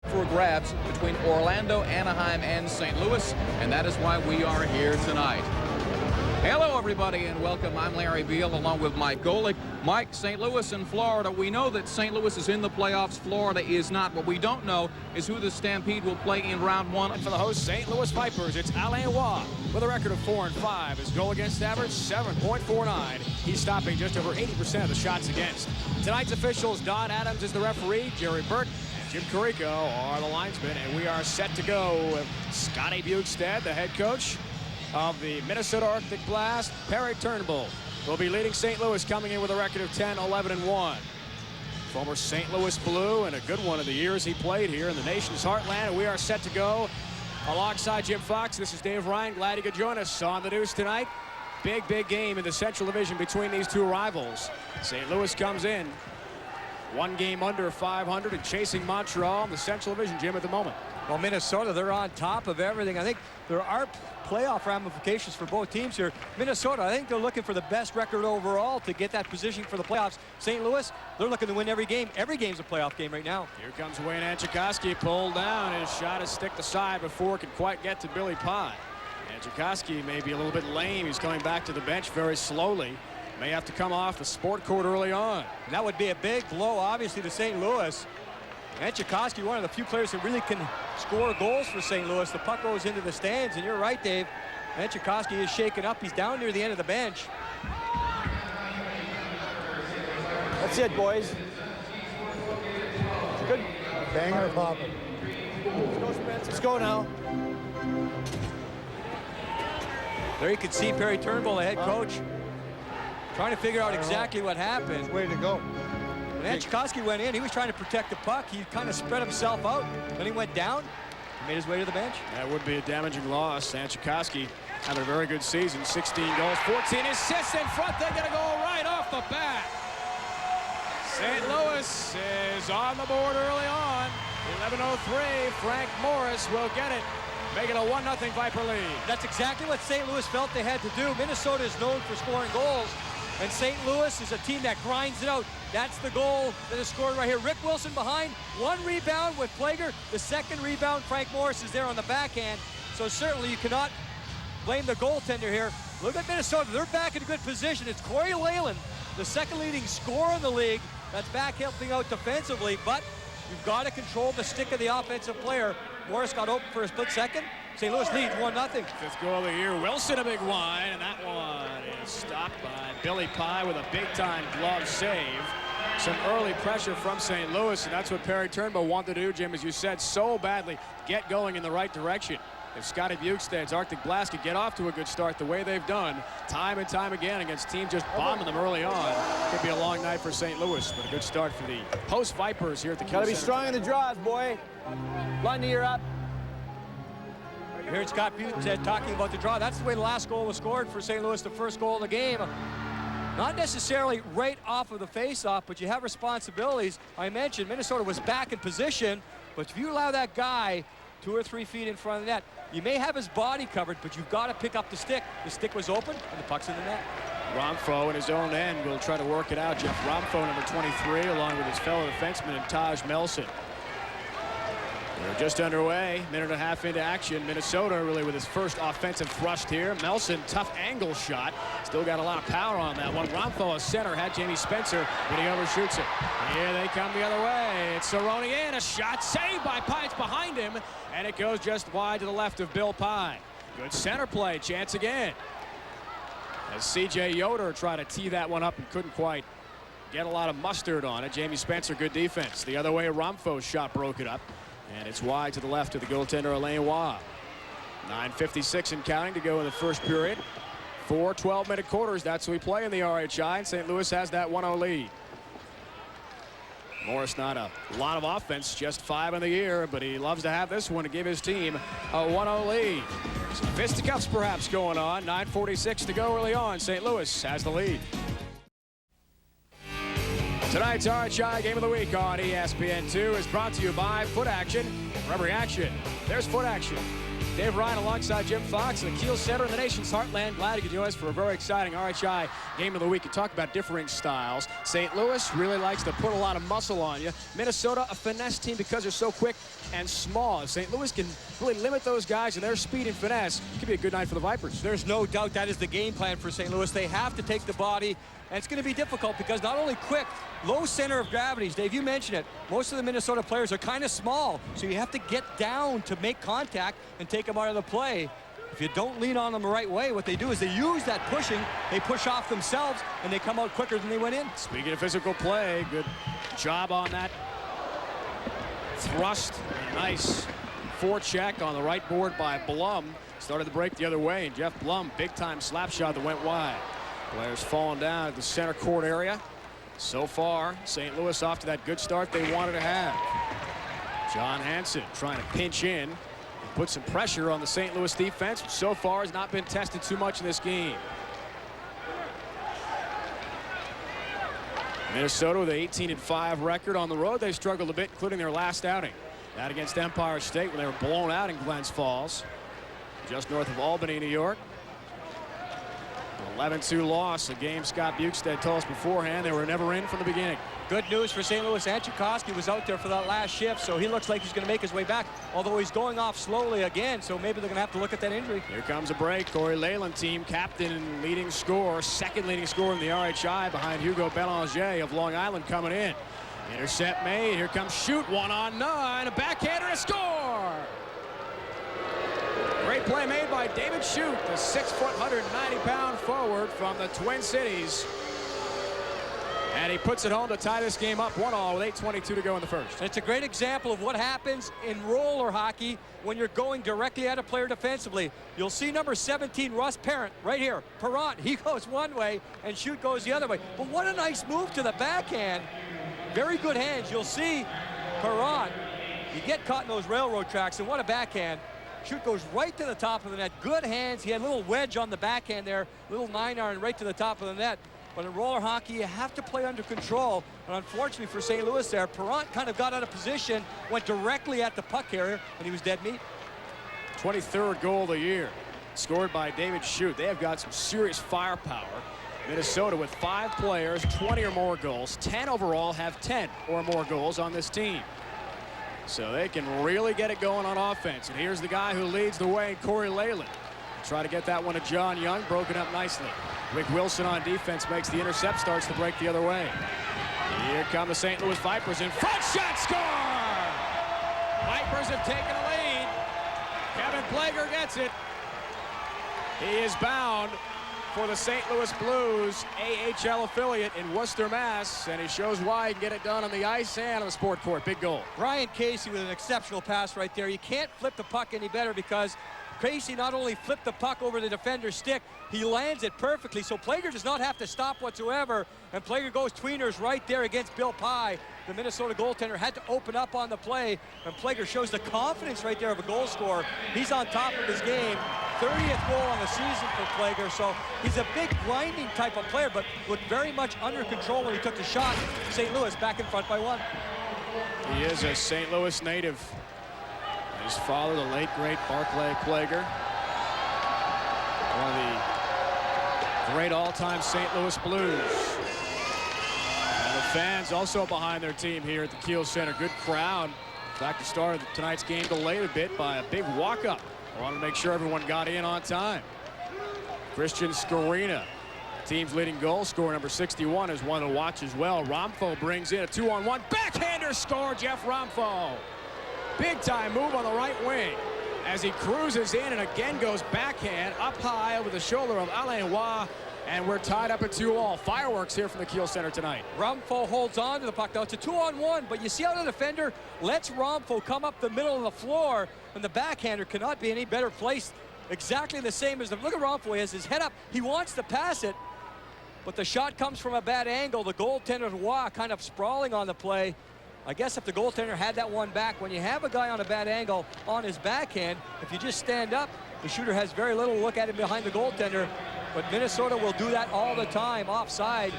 For grabs between Orlando, Anaheim, and St. Louis, and that is why we are here tonight. Hello, everybody, and welcome. I'm Larry Beal, along with Mike Golick. Mike, St. Louis and Florida. We know that St. Louis is in the playoffs. Florida is not. What we don't know is who the Stampede will play in round one. And for the host, St. Louis Vipers, it's Alain Roy with a record of 4-5. His goal against average, 7.49. He's stopping just over 80% of the shots against. Tonight's officials, Don Adams is the referee, Jerry Burke and Jim Carrico are the linesmen, and we are set to go with Scotty Bukestad, the head coach of the Minnesota Arctic Blast. Perry Turnbull will be leading St. Louis, coming in with a record of 10-11-1. Former St. Louis Blue and a good one of the years he played here in the nation's heartland. And we are set to go alongside Jim Fox. This is Dave Ryan. Glad you could join us on the news tonight. Big game in the Central Division between these two rivals. St. Louis comes in one game under 500 and chasing Montreal in the Central Division, Jim, at the moment. Well, Minnesota, they're on top of everything. I think there are playoff ramifications for both teams here. Minnesota, I think they're looking for the best record overall to get that position for the playoffs. St. Louis, they're looking to win every game. Every game's a playoff game right now. Here comes Wayne Anchikoski, pulled down. His shot is stick aside before it can quite get to Billy Pye. Anchikoski may be a little bit lame. He's coming back to the bench very slowly. May have to come off the sport court early on. And that would be a big blow, obviously, to St. Louis. Anchikoski, one of the few players who really can score goals for St. Louis. The puck goes into the stands, and you're right, Dave. Anchikoski is shaken up. He's down near the end of the bench. That's it, boys. Good. Banger popping. Let's go, Spence. Let's go now. There you can see Perry Turnbull, the head coach, trying to figure out exactly what happened. Way to go. When Anchikoski went in, he was trying to protect the puck. He kind of spread himself out. Then he went down, made his way to the bench. That would be a damaging loss. Anchikoski having a very good season. 16 goals, 14 assists in front. They're going to go right off the bat. St. Louis is on the board early on. 11:03. Frank Morris will get it, making a 1-0 Viper lead. That's exactly what St. Louis felt they had to do. Minnesota is known for scoring goals, and St. Louis is a team that grinds it out. That's the goal that is scored right here. Rick Wilson behind, one rebound with Plager. The second rebound, Frank Morris is there on the backhand. So certainly you cannot blame the goaltender here. Look at Minnesota, they're back in a good position. It's Corey Leyland, the second leading scorer in the league, that's back helping out defensively, but you've got to control the stick of the offensive player. Morris got open for a split second. St. Louis leads 1-0. Fifth goal of the year. Wilson a big wide, and that one is stopped by Billy Pye with a big-time glove save. Some early pressure from St. Louis, and that's what Perry Turnbull wanted to do, Jim, as you said, so badly. Get going in the right direction. If Scotty Bukestad's Arctic Blast could get off to a good start the way they've done time and time again against teams just bombing them early on, it could be a long night for St. Louis, but a good start for the host Vipers here at the Gotta be strong in the draws, boy. Lundy, you're up. You heard Scott Bukestad talking about the draw. That's the way the last goal was scored for St. Louis, the first goal of the game. Not necessarily right off of the face-off, but you have responsibilities. I mentioned Minnesota was back in position, but if you allow that guy 2 or 3 feet in front of the net, you may have his body covered, but you've got to pick up the stick. The stick was open, and the puck's in the net. Romfo in his own end will try to work it out. Jeff Romfo, number 23, along with his fellow defenseman, and Taj Melson. We're just underway, minute and a half into action. Minnesota really with his first offensive thrust here. Melson, tough angle shot. Still got a lot of power on that one. Romfo, a center, had Jamie Spencer, but he overshoots it. And here they come the other way. It's Cerrone in, a shot saved by Pye. It's behind him, and it goes just wide to the left of Bill Pye. Good center play, chance again. As C.J. Yoder tried to tee that one up and couldn't quite get a lot of mustard on it. Jamie Spencer, good defense. The other way, Romfo's shot broke it up. And it's wide to the left of the goaltender, Alain Roy. 9:56 and counting to go in the first period. 4 12-minute quarters. That's what we play in the RHI, and St. Louis has that 1-0 lead. Morris, not a lot of offense, just 5 in the year, but he loves to have this one to give his team a 1-0 lead. Some fisticuffs perhaps going on. 9:46 to go early on. St. Louis has the lead. Tonight's RHI Game of the Week on ESPN2 is brought to you by Foot Action. For every action, there's Foot Action. Dave Ryan alongside Jim Fox in the Kiel Center in the nation's heartland. Glad you could join us for a very exciting RHI game of the week. You talk about differing styles. St. Louis really likes to put a lot of muscle on you. Minnesota, a finesse team because they're so quick and small. If St. Louis can really limit those guys and their speed and finesse, it could be a good night for the Vipers. There's no doubt that is the game plan for St. Louis. They have to take the body, and it's going to be difficult because not only quick, low center of gravity. Dave, you mentioned it. Most of the Minnesota players are kind of small, so you have to get down to make contact and take them out of the play. If you don't lean on them the right way, what they do is they use that pushing, they push off themselves, and they come out quicker than they went in. Speaking of physical play, good job on that thrust. Nice forecheck on the right board by Blum. Started the break the other way, and Jeff Blum, big-time slap shot that went wide. Players falling down at the center court area. So far, St. Louis off to that good start they wanted to have. John Hansen trying to pinch in and put some pressure on the St. Louis defense, which so far has not been tested too much in this game. Minnesota with an 18-5 record on the road. They struggled a bit, including their last outing. That against Empire State when they were blown out in Glens Falls, just north of Albany, New York. 11-2 loss, a game Scott Bukestad told us beforehand they were never in from the beginning. Good news for St. Louis. Anchikowski was out there for that last shift, so he looks like he's going to make his way back, although he's going off slowly again, so maybe they're going to have to look at that injury. Here comes a break. Corey Leyland, team captain and leading scorer, second leading scorer in the RHI behind Hugo Belanger of Long Island coming in. Intercept made. Here comes Shoot, 1-on-9, a backhander, a score! Great play made by David Shoot, the 6-foot, 190-pound forward from the Twin Cities. And he puts it home to tie this game up 1-all with 8:22 to go in the first. It's a great example of what happens in roller hockey when you're going directly at a player defensively. You'll see number 17, Russ Parent, right here. Perrant, he goes one way and Shoot goes the other way. But what a nice move to the backhand. Very good hands. You'll see Perrant, you get caught in those railroad tracks, and what a backhand. Shoot goes right to the top of the net. Good hands. He had a little wedge on the backhand there, little 9-iron right to the top of the net. But in roller hockey, you have to play under control. And unfortunately for St. Louis there, Perrant kind of got out of position, went directly at the puck carrier, and he was dead meat. 23rd goal of the year, scored by David Shoot. They have got some serious firepower. Minnesota with 5 players, 20 or more goals. 10 overall have 10 or more goals on this team. So they can really get it going on offense. And here's the guy who leads the way, Corey Leyland. Try to get that one to John Young, broken up nicely. Rick Wilson on defense makes the intercept, starts to break the other way. Here come the St. Louis Vipers in front, shot, score! Vipers have taken a lead. Kevin Plager gets it. He is bound for the St. Louis Blues AHL affiliate in Worcester, Mass. And he shows why he can get it done on the ice and on the sport court. Big goal. Ryan Casey with an exceptional pass right there. You can't flip the puck any better because Casey not only flipped the puck over the defender's stick, he lands it perfectly. So Plager does not have to stop whatsoever. And Plager goes tweeners right there against Bill Pye. The Minnesota goaltender had to open up on the play. And Plager shows the confidence right there of a goal scorer. He's on top of his game. 30th goal on the season for Plager. So he's a big grinding type of player, but looked very much under control when he took the shot. St. Louis back in front by 1. He is a St. Louis native. His father, the late, great Barclay Plager. One of the great all-time St. Louis Blues. And the fans also behind their team here at the Kiel Center. Good crowd. In fact, the start of tonight's game delayed a bit by a big walk-up. I wanted to make sure everyone got in on time. Christian Skorina, team's leading goal scorer, number 61, is one to watch as well. Romfo brings in a 2-on-1. Backhander score, Jeff Romfo. Big-time move on the right wing as he cruises in and again goes backhand up high over the shoulder of Alain Roy. And we're tied up at 2-all. Fireworks here from the Kiel Center tonight. Romfo holds on to the puck. Now it's a 2-on-1, but you see how the defender lets Romfo come up the middle of the floor, and the backhander cannot be any better placed. Exactly the same as the look at Romfo. He has his head up. He wants to pass it, but the shot comes from a bad angle. The goaltender Roy kind of sprawling on the play. I guess if the goaltender had that one back, when you have a guy on a bad angle on his backhand, if you just stand up, the shooter has very little look at him behind the goaltender. But Minnesota will do that all the time, offside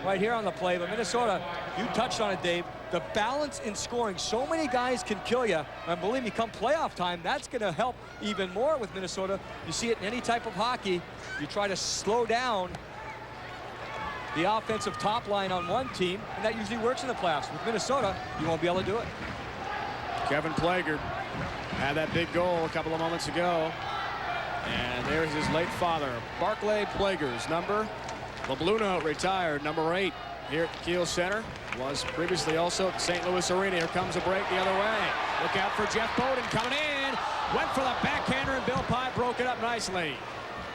right here on the play. But Minnesota, you touched on it, Dave, the balance in scoring. So many guys can kill you. And believe me, come playoff time, that's going to help even more with Minnesota. You see it in any type of hockey. You try to slow down the offensive top line on one team, and that usually works in the playoffs. With Minnesota, you won't be able to do it. Kevin Plager had that big goal a couple of moments ago. And there's his late father, Barclay Plager's number. The Blue Note retired, number 8 here at the Kiel Center. Was previously also at St. Louis Arena. Here comes a break the other way. Look out for Jeff Bowden coming in. Went for the backhander, and Bill Pye broke it up nicely.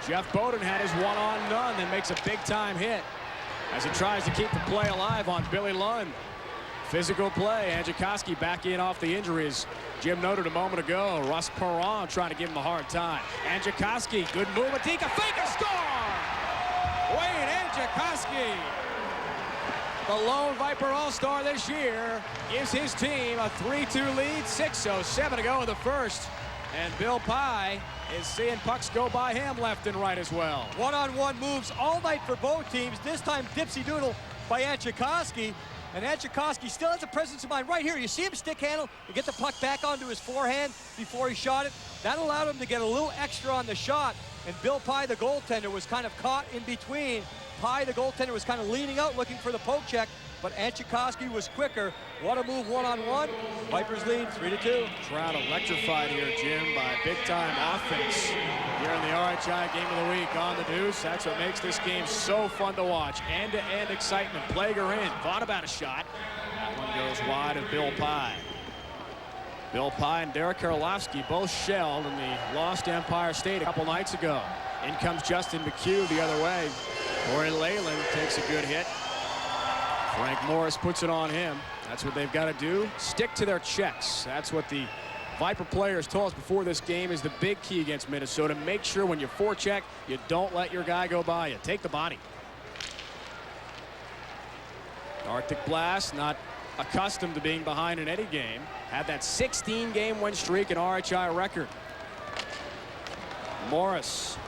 Jeff Bowden had his one-on-none, then makes a big-time hit as he tries to keep the play alive on Billy Lund. Physical play. Angelikoski back in off the injuries. Jim noted a moment ago, Russ Perron trying to give him a hard time. Angelikoski, good move. Atika, fake a score! Wayne Angelikoski, the lone Viper All-Star this year, gives his team a 3-2 lead. 6:07 to go in the first. And Bill Pye is seeing pucks go by him left and right as well. One-on-one moves all night for both teams. This time, dipsy doodle by Angelikoski. And Angelikoski still has a presence of mind right here. You see him stick handle and get the puck back onto his forehand before he shot it. That allowed him to get a little extra on the shot. And Bill Pye, the goaltender, was kind of caught in between. Pye, the goaltender, was kind of leaning out looking for the poke check, but Angelikoski was quicker. What a move one-on-one. Vipers lead 3-2. Crowd electrified here, Jim, by big-time offense here in the RHI Game of the Week on the Deuce. That's what makes this game so fun to watch. End-to-end excitement. Plager in. Thought about a shot. That one goes wide of Bill Pye. Bill Pye and Derek Karlovsky both shelled in the lost Empire State a couple nights ago. In comes Justin McHugh the other way. Corey Leyland takes a good hit. Frank Morris puts it on him. That's what they've got to do. Stick to their checks. That's what the Viper players told us before this game is the big key against Minnesota. Make sure when you forecheck, you don't let your guy go by you. Take the body. Arctic Blast, not accustomed to being behind in any game. Had that 16-game win streak and RHI record. Morris,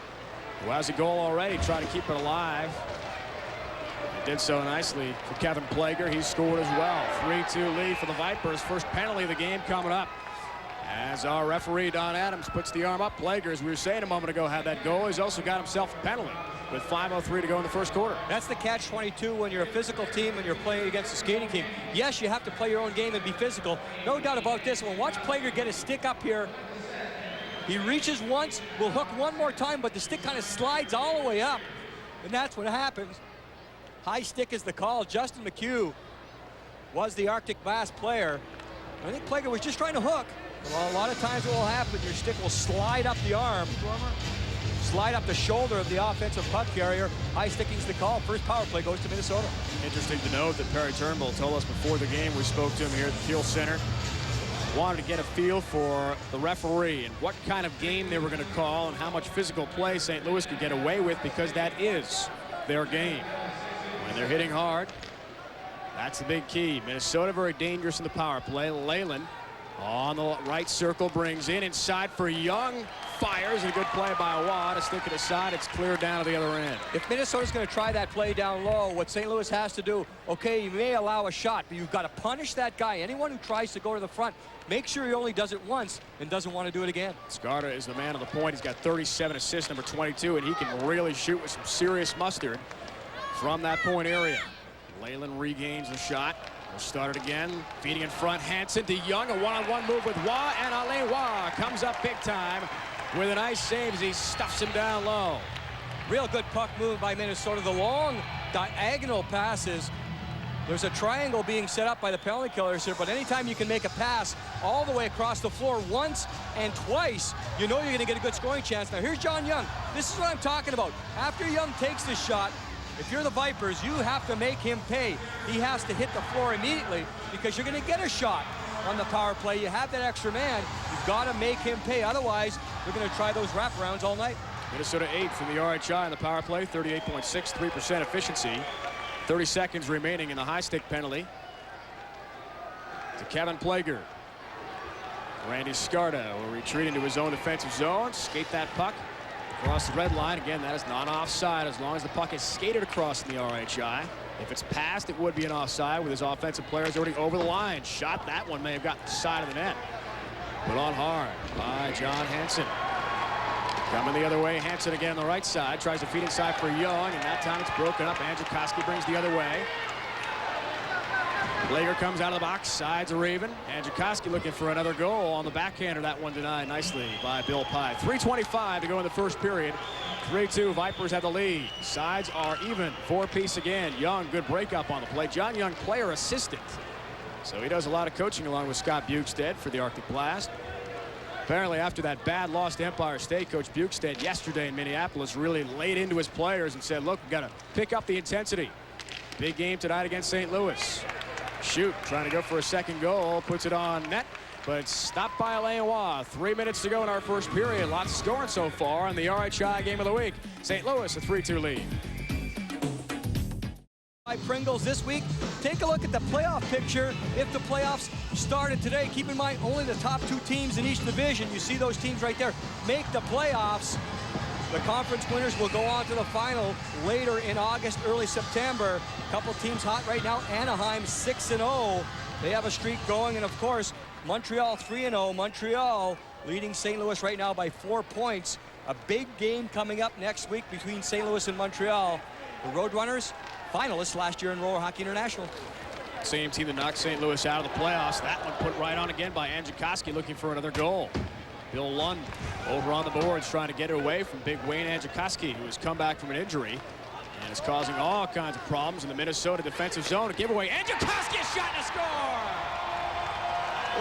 who has a goal already, trying to keep it alive. Did so nicely for Kevin Plager. He scored as well. 3-2 lead for the Vipers. First penalty of the game coming up. As our referee, Don Adams, puts the arm up. Plager, as we were saying a moment ago, had that goal. He's also got himself a penalty with 5:03 to go in the first quarter. That's the catch-22 when you're a physical team and you're playing against a skating team. Yes, you have to play your own game and be physical. No doubt about this. Well, watch Plager get his stick up here. He reaches once, will hook one more time, but the stick kind of slides all the way up. And that's what happens. High stick is the call. Justin McHugh was the Arctic Blast player. I think Plager was just trying to hook. Well, a lot of times what will happen, your stick will slide up the arm, slide up the shoulder of the offensive puck carrier. High sticking's the call. First power play goes to Minnesota. Interesting to note that Perry Turnbull told us before the game, we spoke to him here at the Kiel Center, wanted to get a feel for the referee and what kind of game they were going to call and how much physical play St. Louis could get away with, because that is their game. When they're hitting hard, that's the big key. Minnesota very dangerous in the power play. Leyland on the right circle, brings in inside for Young, fires, and a good play by Watt. A stick it aside, it's cleared down to the other end. If Minnesota's going to try that play down low, what St. Louis has to do, okay, you may allow a shot, but you've got to punish that guy. Anyone who tries to go to the front, make sure he only does it once and doesn't want to do it again. Scarta is the man on the point. He's got 37 assists, number 22, and he can really shoot with some serious mustard from that point area. Leyland regains the shot. We'll start it again. Feeding in front, Hansen to Young. A one-on-one move with Waugh, and Alain Waugh comes up big time with a nice save as he stuffs him down low. Real good puck move by Minnesota. The long diagonal passes. There's a triangle being set up by the penalty killers here, but anytime you can make a pass all the way across the floor once and twice, you know you're going to get a good scoring chance. Now here's John Young. This is what I'm talking about. After Young takes the shot, if you're the Vipers, you have to make him pay. He has to hit the floor immediately because you're going to get a shot on the power play. You have that extra man. You've got to make him pay. Otherwise, they're going to try those wraparounds all night. Minnesota 8 from the RHI on the power play, 38.63% efficiency. 30 seconds remaining in the high stick penalty. To Kevin Plager. Randy Scarta will retreat into his own defensive zone. Skate that puck across the red line. Again, that is not offside as long as the puck is skated across in the RHI. If it's passed, it would be an offside with his offensive players already over the line. Shot, that one may have got the side of the net. Put on hard by John Hansen. Coming the other way, Hansen again on the right side. Tries to feed inside for Young, and that time it's broken up. Andrzejkowski brings the other way. Plager comes out of the box, sides are even. Andrzejkowski looking for another goal on the backhander. That one denied nicely by Bill Pye. 3:25 to go in the first period. 3-2, Vipers have the lead. Sides are even, four-piece again. Young, good breakup on the play. John Young, player assistant. So he does a lot of coaching along with Scott Bukestad for the Arctic Blast. Apparently after that bad loss to Empire State, Coach Bukestad yesterday in Minneapolis really laid into his players and said, look, we've got to pick up the intensity. Big game tonight against St. Louis. Shoot, trying to go for a second goal, puts it on net, but it's stopped by Alain Roy. 3 minutes to go in our first period. Lots scoring so far in the RHI game of the week. St. Louis a 3-2 lead. Pringles this week. Take a look at the playoff picture. If the playoffs started today, keep in mind only the top 2 teams in each division, you see those teams right there, make the playoffs. The conference winners will go on to the final later in August, early September. A couple teams hot right now. Anaheim 6-0. They have a streak going, and of course Montreal 3-0. Montreal leading St. Louis right now by 4 points. A big game coming up next week between St. Louis and Montreal. The Roadrunners, finalists last year in Roller Hockey International. Same team that knocked St. Louis out of the playoffs. That one put right on again by Andrzejkowski looking for another goal. Bill Lund over on the boards trying to get it away from big Wayne Andrzejkowski, who has come back from an injury and is causing all kinds of problems in the Minnesota defensive zone. A giveaway. Andrzejkowski, a shot and a score!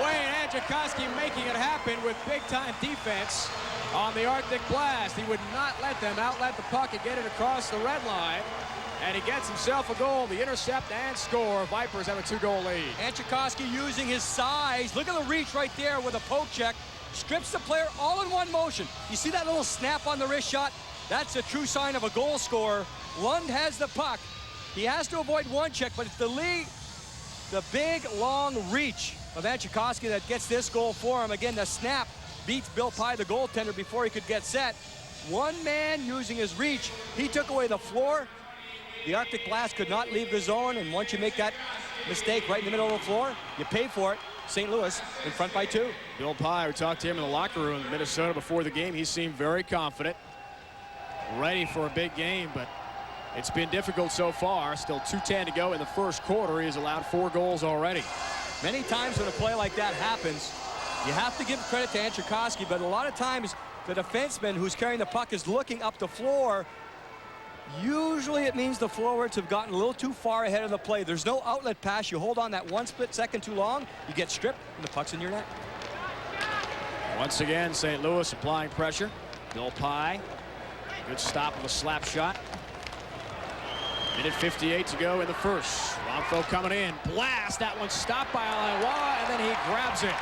Wayne Andrzejkowski making it happen with big-time defense on the Arctic Blast. He would not let them outlet the puck and get it across the red line. And he gets himself a goal, the intercept and score. Vipers have a 2-goal lead. Andrzejkowski using his size. Look at the reach right there with a poke check. Strips the player all in one motion. You see that little snap on the wrist shot? That's a true sign of a goal scorer. Lund has the puck. He has to avoid one check, but it's the big, long reach of Andrzejkowski that gets this goal for him. Again, the snap beats Bill Pye, the goaltender, before he could get set. One man using his reach. He took away the floor. The Arctic Blast could not leave the zone, and once you make that mistake right in the middle of the floor, you pay for it. St. Louis in front by 2. Bill Pye, we talked to him in the locker room in Minnesota before the game. He seemed very confident, ready for a big game, but it's been difficult so far. Still 2:10 to go in the first quarter. He has allowed 4 goals already. Many times when a play like that happens, you have to give credit to Andrzejkowski, but a lot of times the defenseman who's carrying the puck is looking up the floor. Usually it means the forwards have gotten a little too far ahead of the play. There's no outlet pass. You hold on that 1 split second too long, you get stripped, and the puck's in your net. Once again, St. Louis applying pressure. Bill Pye, good stop of a slap shot. Minute 58 to go in the first. Ronfo coming in, blast, that one stopped by Alain Roy, and then he grabs it.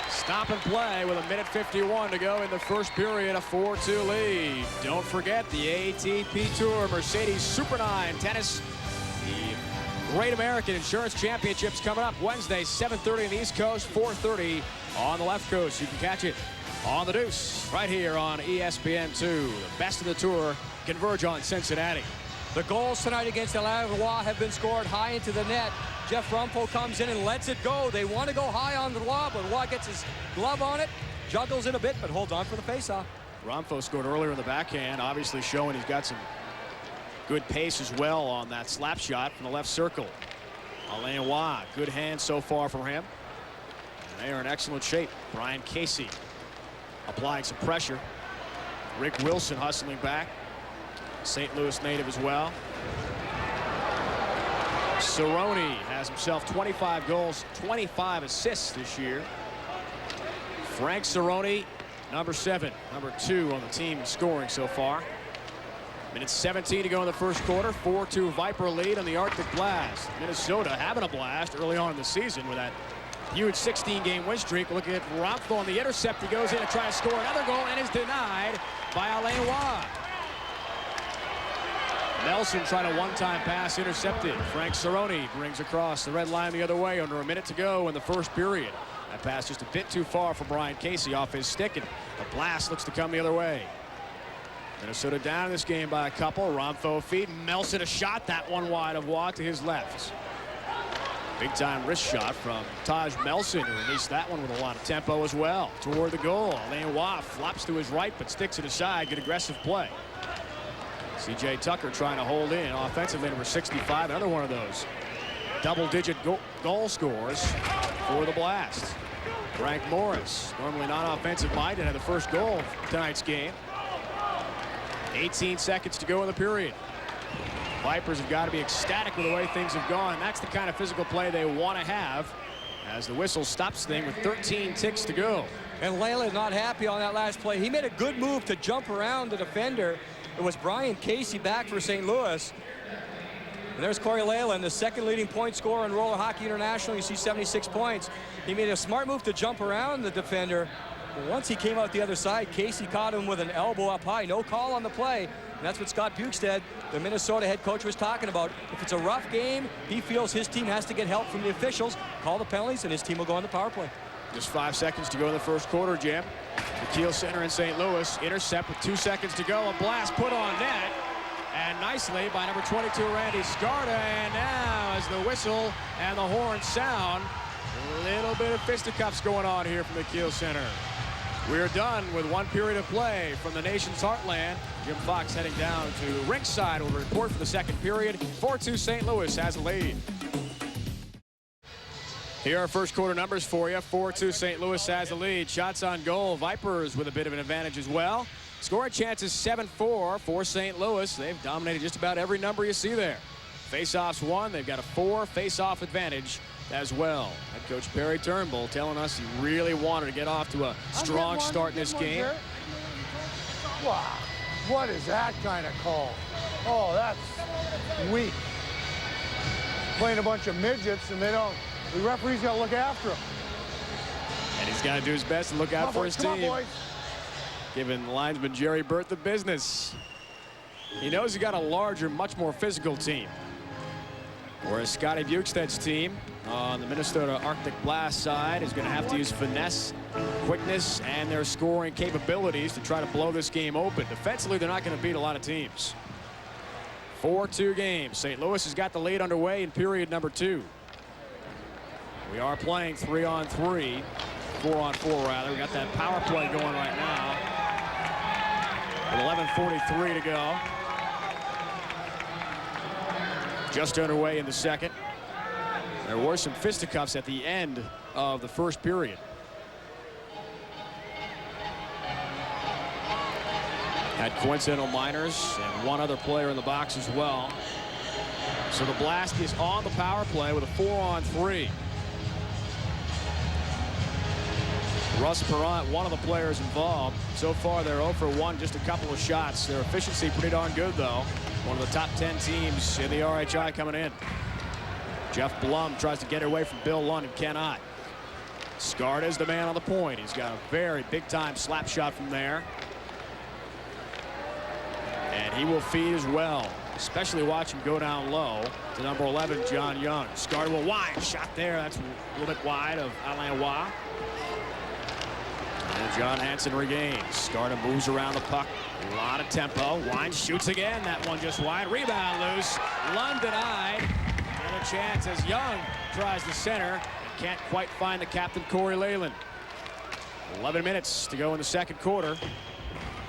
Stop and play with a minute 51 to go in the first period, a 4-2 lead. Don't forget the ATP Tour Mercedes Super 9 tennis. The Great American Insurance Championships coming up Wednesday, 7:30 on the East Coast, 4:30 on the left coast. You can catch it on the Deuce right here on ESPN2. The best of the tour converge on Cincinnati. The goals tonight against Alain Roy have been scored high into the net. Jeff Rumpel comes in and lets it go. They want to go high on the Roy, but Roy gets his glove on it, juggles it a bit, but holds on for the faceoff. Rumpel scored earlier in the backhand, obviously showing he's got some good pace as well on that slap shot from the left circle. Alain Roy, good hand so far from him. And they are in excellent shape. Brian Casey applying some pressure. Rick Wilson hustling back. St. Louis native as well. Cerrone has himself 25 goals, 25 assists this year. Frank Cerrone, number 7, number 2 on the team in scoring so far. Minute 17 to go in the first quarter. 4-2 Viper lead on the Arctic Blast. Minnesota having a blast early on in the season with that huge 16-game win streak. Looking at Ronfo on the intercept. He goes in to try to score another goal and is denied by Alain Roy. Nelson tried a one-time pass, intercepted. Frank Cerrone brings across the red line the other way. Under a minute to go in the first period. That pass just a bit too far for Brian Casey off his stick, and the blast looks to come the other way. Minnesota down in this game by a couple. Ramfo feed. Melson a shot. That one wide of Waugh to his left. Big time wrist shot from Taj Melson, who released that one with a lot of tempo as well. Toward the goal. Alain Waugh flops to his right but sticks it aside. Good aggressive play. C.J. Tucker trying to hold in offensively, number 65. Another one of those double-digit goal scores for the Blast. Frank Morris, normally non-offensive minded, had the first goal of tonight's game. 18 seconds to go in the period. Vipers have got to be ecstatic with the way things have gone. That's the kind of physical play they want to have as the whistle stops the thing with 13 ticks to go. And Layla not happy on that last play. He made a good move to jump around the defender. It was Brian Casey back for St. Louis. And there's Corey Leyland, the second leading point scorer in Roller Hockey International. You see 76 points. He made a smart move to jump around the defender. But once he came out the other side, Casey caught him with an elbow up high. No call on the play. And that's what Scott Bukestad, the Minnesota head coach, was talking about. If it's a rough game, he feels his team has to get help from the officials, call the penalties, and his team will go on the power play. Just 5 seconds to go in the first quarter, Jim. The Kiel Center in St. Louis. Intercept with 2 seconds to go. A blast put on net. And nicely by number 22, Randy Scarta. And now as the whistle and the horn sound, a little bit of fisticuffs going on here from the Kiel Center. We're done with one period of play from the nation's heartland. Jim Fox heading down to ringside will report for the second period. 4-2 St. Louis has a lead. Here are first quarter numbers for you. 4-2 St. Louis has the lead. Shots on goal. Vipers with a bit of an advantage as well. Scoring chances 7-4 for St. Louis. They've dominated just about every number you see there. Face-offs won. They've got a 4 face-off advantage as well. Head coach Perry Turnbull telling us he really wanted to get off to a strong start in this game. Wow, what is that kind of call? Oh, that's weak. Playing a bunch of midgets and they don't. The referee's got to look after him. And he's got to do his best to look out for his team. Giving linesman Jerry Burt the business. He knows he's got a larger, much more physical team. Whereas Scotty Bukestad's team on the Minnesota Arctic Blast side is going to have to use finesse, quickness, and their scoring capabilities to try to blow this game open. Defensively, they're not going to beat a lot of teams. 4-2 game. St. Louis has got the lead underway in period number 2. We are playing 3-on-3, 4-on-4 rather. We got that power play going right now. With 11:43 to go. Just underway in the second. There were some fisticuffs at the end of the first period. Had coincidental minors and one other player in the box as well. So the Blast is on the power play with a 4-on-3. Russ Perrant, one of the players involved. So far, they're 0 for 1, just a couple of shots. Their efficiency pretty darn good, though. One of the top 10 teams in the RHI coming in. Jeff Blum tries to get away from Bill Lund and cannot. Scarta's the man on the point. He's got a very big-time slap shot from there. And he will feed as well. Especially watch him go down low to number 11, John Young. Scarta will wide. Shot there. That's a little bit wide of Alain Waugh. And John Hansen regains. Scarta moves around the puck. A lot of tempo. Wine shoots again. That one just wide. Rebound loose. Lund denied. And a chance as Young tries the center. And can't quite find the captain, Corey Leyland. 11 minutes to go in the second quarter.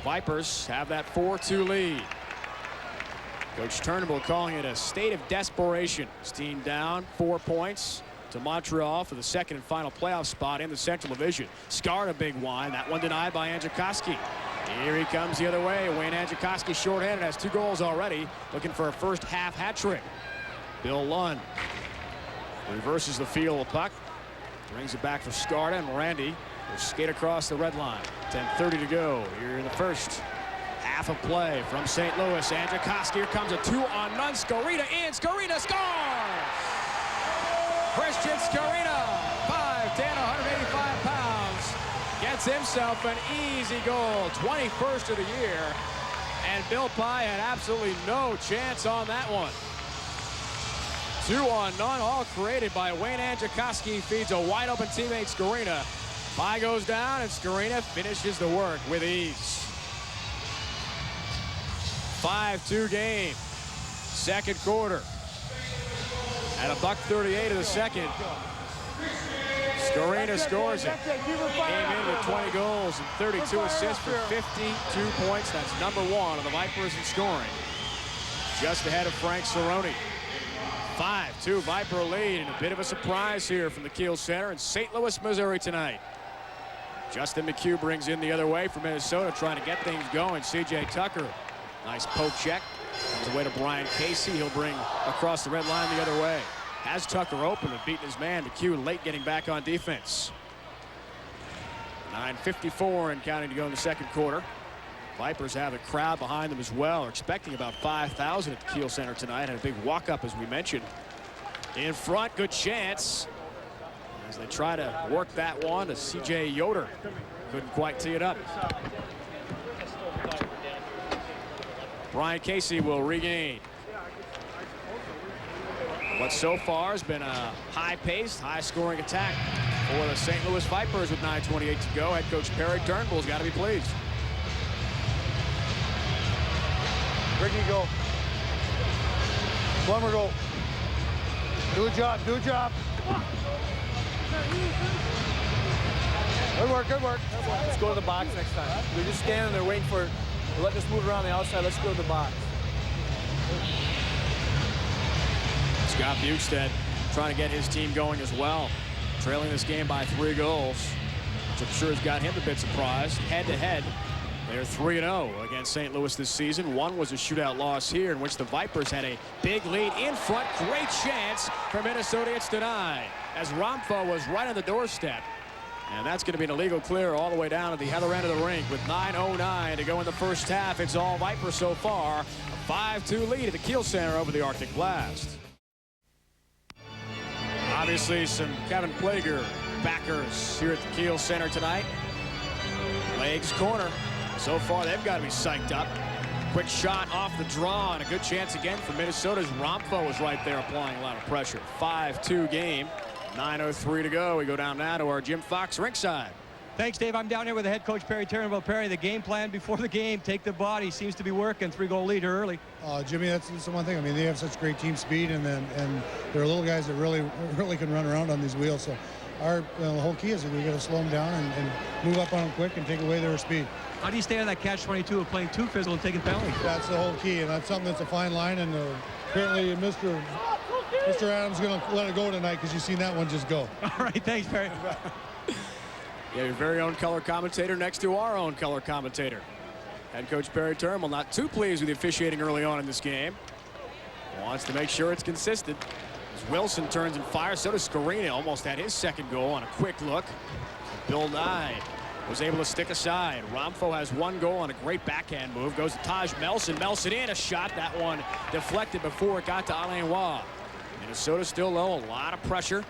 Vipers have that 4-2 lead. Coach Turnbull calling it a state of desperation. His team down 4 points to Montreal for the second and final playoff spot in the Central Division. Scarta big wine. That one denied by Angelikoski. Here he comes the other way. Wayne Angelikoski shorthanded, has 2 goals already. Looking for a first half hat trick. Bill Lund reverses the feel of the puck. Brings it back for Scarta, and Randy will skate across the red line. 10:30 to go here in the first half of play from St. Louis. Angelikoski, here comes a 2-on-none. Skorina in. Skorina scores! Christian Skorina, 5'10", 185 pounds, gets himself an easy goal, 21st of the year. And Bill Pye had absolutely no chance on that one. 2-on-none, all created by Wayne Angelikoski. Feeds a wide open teammate, Skorina. Pye goes down, and Skorina finishes the work with ease. 5-2 game. Second quarter. At $1:38 of the second. Skorina scores it. Came in with 20 goals and 32 assists for 52 points. That's number 1 on the Vipers in scoring. Just ahead of Frank Cerrone. 5-2 Viper lead, and a bit of a surprise here from the Kiel Center in St. Louis, Missouri tonight. Justin McHugh brings in the other way for Minnesota, trying to get things going. C.J. Tucker, nice poke check. Comes away to Brian Casey. He'll bring across the red line the other way. Has Tucker open and beaten his man. McHugh late getting back on defense. 9:54 and counting to go in the second quarter. Vipers have a crowd behind them as well. Are expecting about 5,000 at the Kiel Center tonight. Had a big walk-up, as we mentioned. In front, good chance. As they try to work that one to C.J. Yoder. Couldn't quite tee it up. Brian Casey will regain. What so far has been a high-paced, high-scoring attack for the St. Louis Vipers with 9:28 to go. Head coach Perry Turnbull's got to be pleased. Ricky, go. Plummer, go. Do a job, do a job. Good work, good work. Let's go to the box next time. We're just standing there waiting for, letting us move around the outside. Let's go to the box. Scott Bukestad trying to get his team going as well. Trailing this game by 3 goals, which I'm sure has got him a bit surprised. Head-to-head, they're 3-0 against St. Louis this season. One was a shootout loss here in which the Vipers had a big lead in front. Great chance for Minnesota. It's denied as Ramfo was right on the doorstep. And that's going to be an illegal clear all the way down to the other end of the rink with 9:09 to go in the first half. It's all Vipers so far. A 5-2 lead at the Kiel Center over the Arctic Blast. Obviously some Kevin Plager backers here at the Kiel Center tonight. Legs corner. So far they've got to be psyched up. Quick shot off the draw and a good chance again for Minnesota's Ramfo was right there applying a lot of pressure. 5-2 game. 9:03 to go. We go down now to our Jim Fox rinkside. Thanks, Dave. I'm down here with the head coach, Perry Turnbull. Perry, the game plan before the game, take the body, seems to be working. 3-goal lead early. Jimmy, that's the one thing. I mean, they have such great team speed, and they're little guys that really can run around on these wheels. So the whole key is that we got to slow them down and move up on them quick and take away their speed. How do you stay on that catch-22 of playing too physical and taking penalties? That's the whole key, and that's something that's a fine line. And apparently, Mr. Adams is going to let it go tonight because you've seen that one just go. All right, thanks, Perry. Yeah, your very own color commentator next to our own color commentator. Head coach Perry Turnbull not too pleased with the officiating early on in this game. Wants to make sure it's consistent. As Wilson turns and fires, so does Skorina. Almost had his second goal on a quick look. Bill Nye was able to stick aside. Ramfo has 1 goal on a great backhand move. Goes to Taj Melson. Melson in a shot. That one deflected before it got to Alain Waugh. Minnesota still low. A lot of pressure.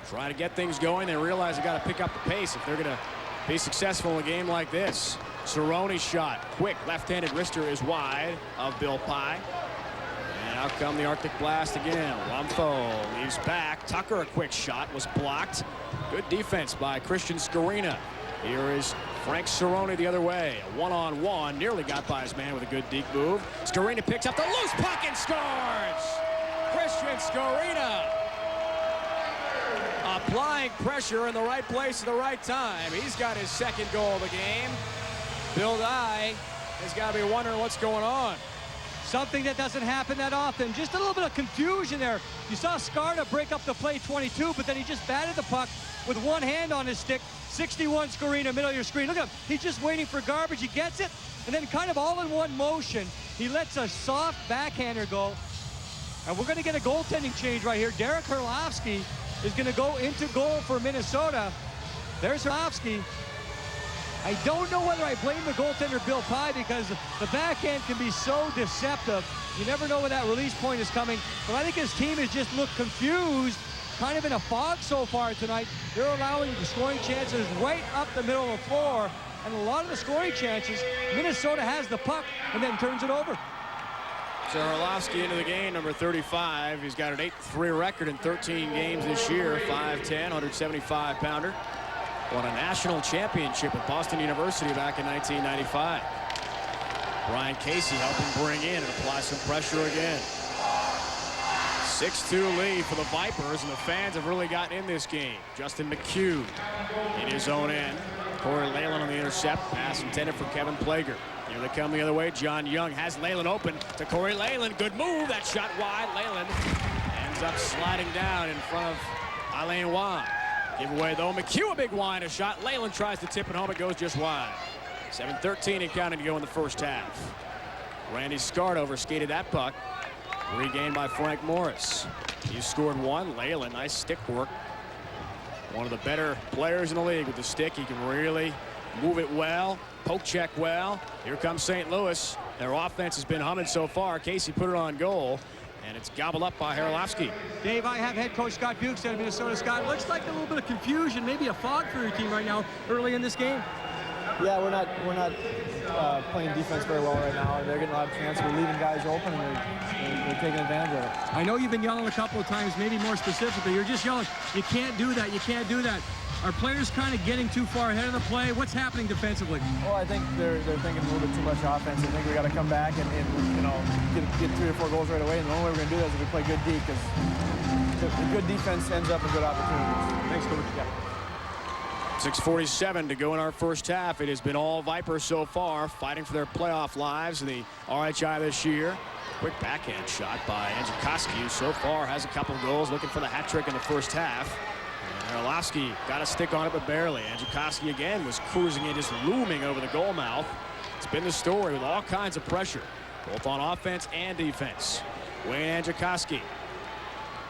Trying to get things going. They realize they got to pick up the pace if they're going to be successful in a game like this. Cerrone's shot. Quick left-handed wrister is wide of Bill Pye. And out come the Arctic Blast again. Ramfo leaves back. Tucker, a quick shot, was blocked. Good defense by Christian Skorina. Here is Frank Cerrone the other way. A one-on-one. Nearly got by his man with a good deep move. Skorina picks up the loose puck and scores! Christian Skorina applying pressure in the right place at the right time. He's got his second goal of the game. Bill Nye has got to be wondering what's going on. Something that doesn't happen that often. Just a little bit of confusion there. You saw Skarna break up the play 22, but then he just batted the puck with one hand on his stick. 61 Skorina, middle of your screen. Look at him. He's just waiting for garbage. He gets it, and then kind of all in one motion, he lets a soft backhander go. And we're going to get a goaltending change right here. Derek Herlovsky is going to go into goal for Minnesota. There's Herlovsky. I don't know whether I blame the goaltender Bill Pye because the backhand can be so deceptive. You never know when that release point is coming. But I think his team has just looked confused, kind of in a fog so far tonight. They're allowing the scoring chances right up the middle of the floor. And a lot of the scoring chances, Minnesota has the puck and then turns it over. So Herlovsky into the game, number 35. He's got an 8-3 record in 13 games this year. 5'10", 175-pounder. Won a national championship at Boston University back in 1995. Brian Casey helping bring in and apply some pressure again. 6-2 lead for the Vipers, and the fans have really gotten in this game. Justin McHugh in his own end. Corey Leyland on the intercept. Pass intended for Kevin Plager. Here they come the other way. John Young has Leyland open to Corey Leyland. Good move. That shot wide. Leyland ends up sliding down in front of Alain Waugh. Giveaway though. McHugh a big wide a shot. Leyland tries to tip it home. It goes just wide. 7:13 and counting to go in the first half. Randy Scart overskated that puck. Regained by Frank Morris. He scored one. Leyland, nice stick work. One of the better players in the league with the stick. He can really move it well, poke check well. Here comes St. Louis. Their offense has been humming so far. Casey put it on goal, and it's gobbled up by Harlowski. Dave, I have head coach Scott Bukes out of Minnesota. Scott, looks like a little bit of confusion, maybe a fog for your team right now early in this game. Yeah, we're not playing defense very well right now. They're getting a lot of chances. We're leaving guys open, and they're taking advantage of it. I know you've been yelling a couple of times, maybe more specifically. You're just yelling, you can't do that, you can't do that. Are players kind of getting too far ahead of the play? What's happening defensively? Well, I think they're thinking a little bit too much offense. I think we got to come back and you know, get 3 or 4 goals right away. And the only way we're going to do that is if we play good D, because the good defense ends up in good opportunities. Thanks, Coach. Yeah. 6:47 to go in our first half. It has been all Vipers so far, fighting for their playoff lives in the RHI this year. Quick backhand shot by Angelikoski, who so far has a couple of goals, looking for the hat trick in the first half. And Arlovsky got a stick on it, but barely. Angelikoski again was cruising in, just looming over the goal mouth. It's been the story with all kinds of pressure, both on offense and defense. Wayne Angelikoski.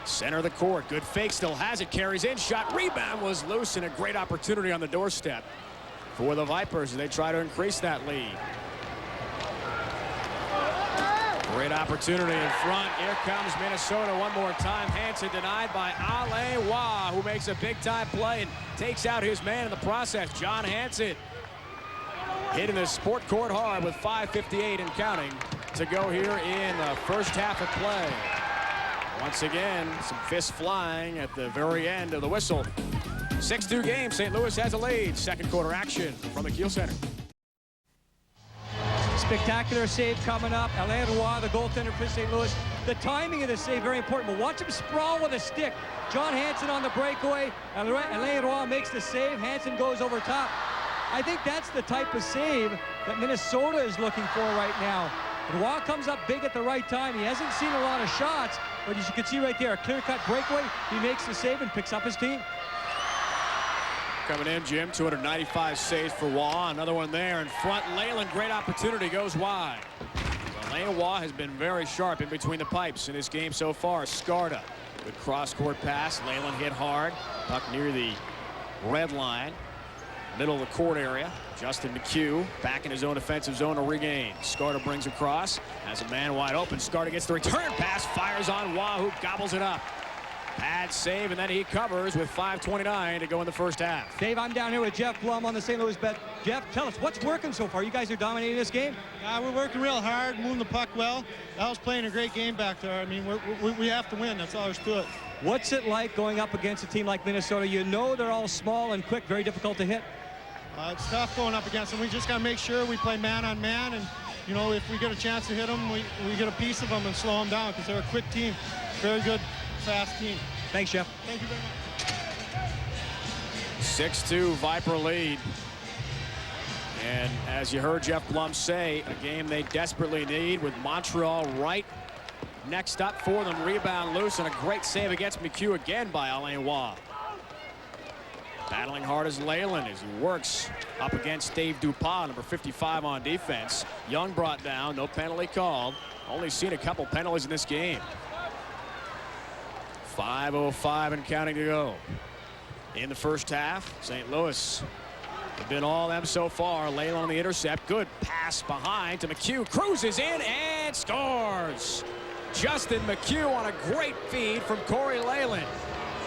Center of the court. Good fake. Still has it. Carries in. Shot. Rebound was loose, and a great opportunity on the doorstep for the Vipers as they try to increase that lead. Great opportunity in front. Here comes Minnesota one more time. Hansen denied by Alain Waugh, who makes a big-time play and takes out his man in the process. John Hansen hitting the sport court hard with 5:58 and counting to go here in the first half of play. Once again, some fists flying at the very end of the whistle. 6-2 game. St. Louis has a lead. Second quarter action from the Kiel Center. Spectacular save coming up. Alain Waugh, the goaltender for St. Louis. The timing of the save, very important. But watch him sprawl with a stick. John Hansen on the breakaway. Alain Waugh makes the save. Hansen goes over top. I think that's the type of save that Minnesota is looking for right now. Waugh comes up big at the right time. He hasn't seen a lot of shots, but as you can see right there, a clear-cut breakaway. He makes the save and picks up his team. Coming in, Jim, 295 saves for Waugh. Another one there in front. Leyland, great opportunity, goes wide. Alain Waugh has been very sharp in between the pipes in this game so far. Scarta, good cross-court pass. Leyland hit hard. Puck near the red line. Middle of the court area. Justin McHugh back in his own offensive zone to regain. Scarta brings across. Has a man wide open. Scarta gets the return pass. Fires on Waugh, who gobbles it up. Pad save, and then he covers with 5:29 to go in the first half. Dave, I'm down here with Jeff Blum on the St. Louis Bet. Jeff, tell us, what's working so far? You guys are dominating this game? We're working real hard, moving the puck well. I was playing a great game back there. I mean, we have to win. That's all there's to it. What's it like going up against a team like Minnesota? You know they're all small and quick, very difficult to hit. It's tough going up against them. We just got to make sure we play man on man, and you know, if we get a chance to hit them, we get a piece of them and slow them down, because they're a quick team, very good, fast team. Thanks, Jeff. Thank you very much. 6-2 Viper lead. And as you heard Jeff Blum say, a game they desperately need, with Montreal right next up for them. Rebound loose, and a great save against McHugh again by Alain Waugh. Battling hard as Leyland as he works up against Dave Dupas, number 55 on defense. Young brought down, no penalty called. Only seen a couple penalties in this game. 5:05 and counting to go in the first half. St. Louis have been all them so far. Leyland on the intercept. Good pass behind to McHugh. Cruises in and scores. Justin McHugh on a great feed from Corey Leyland,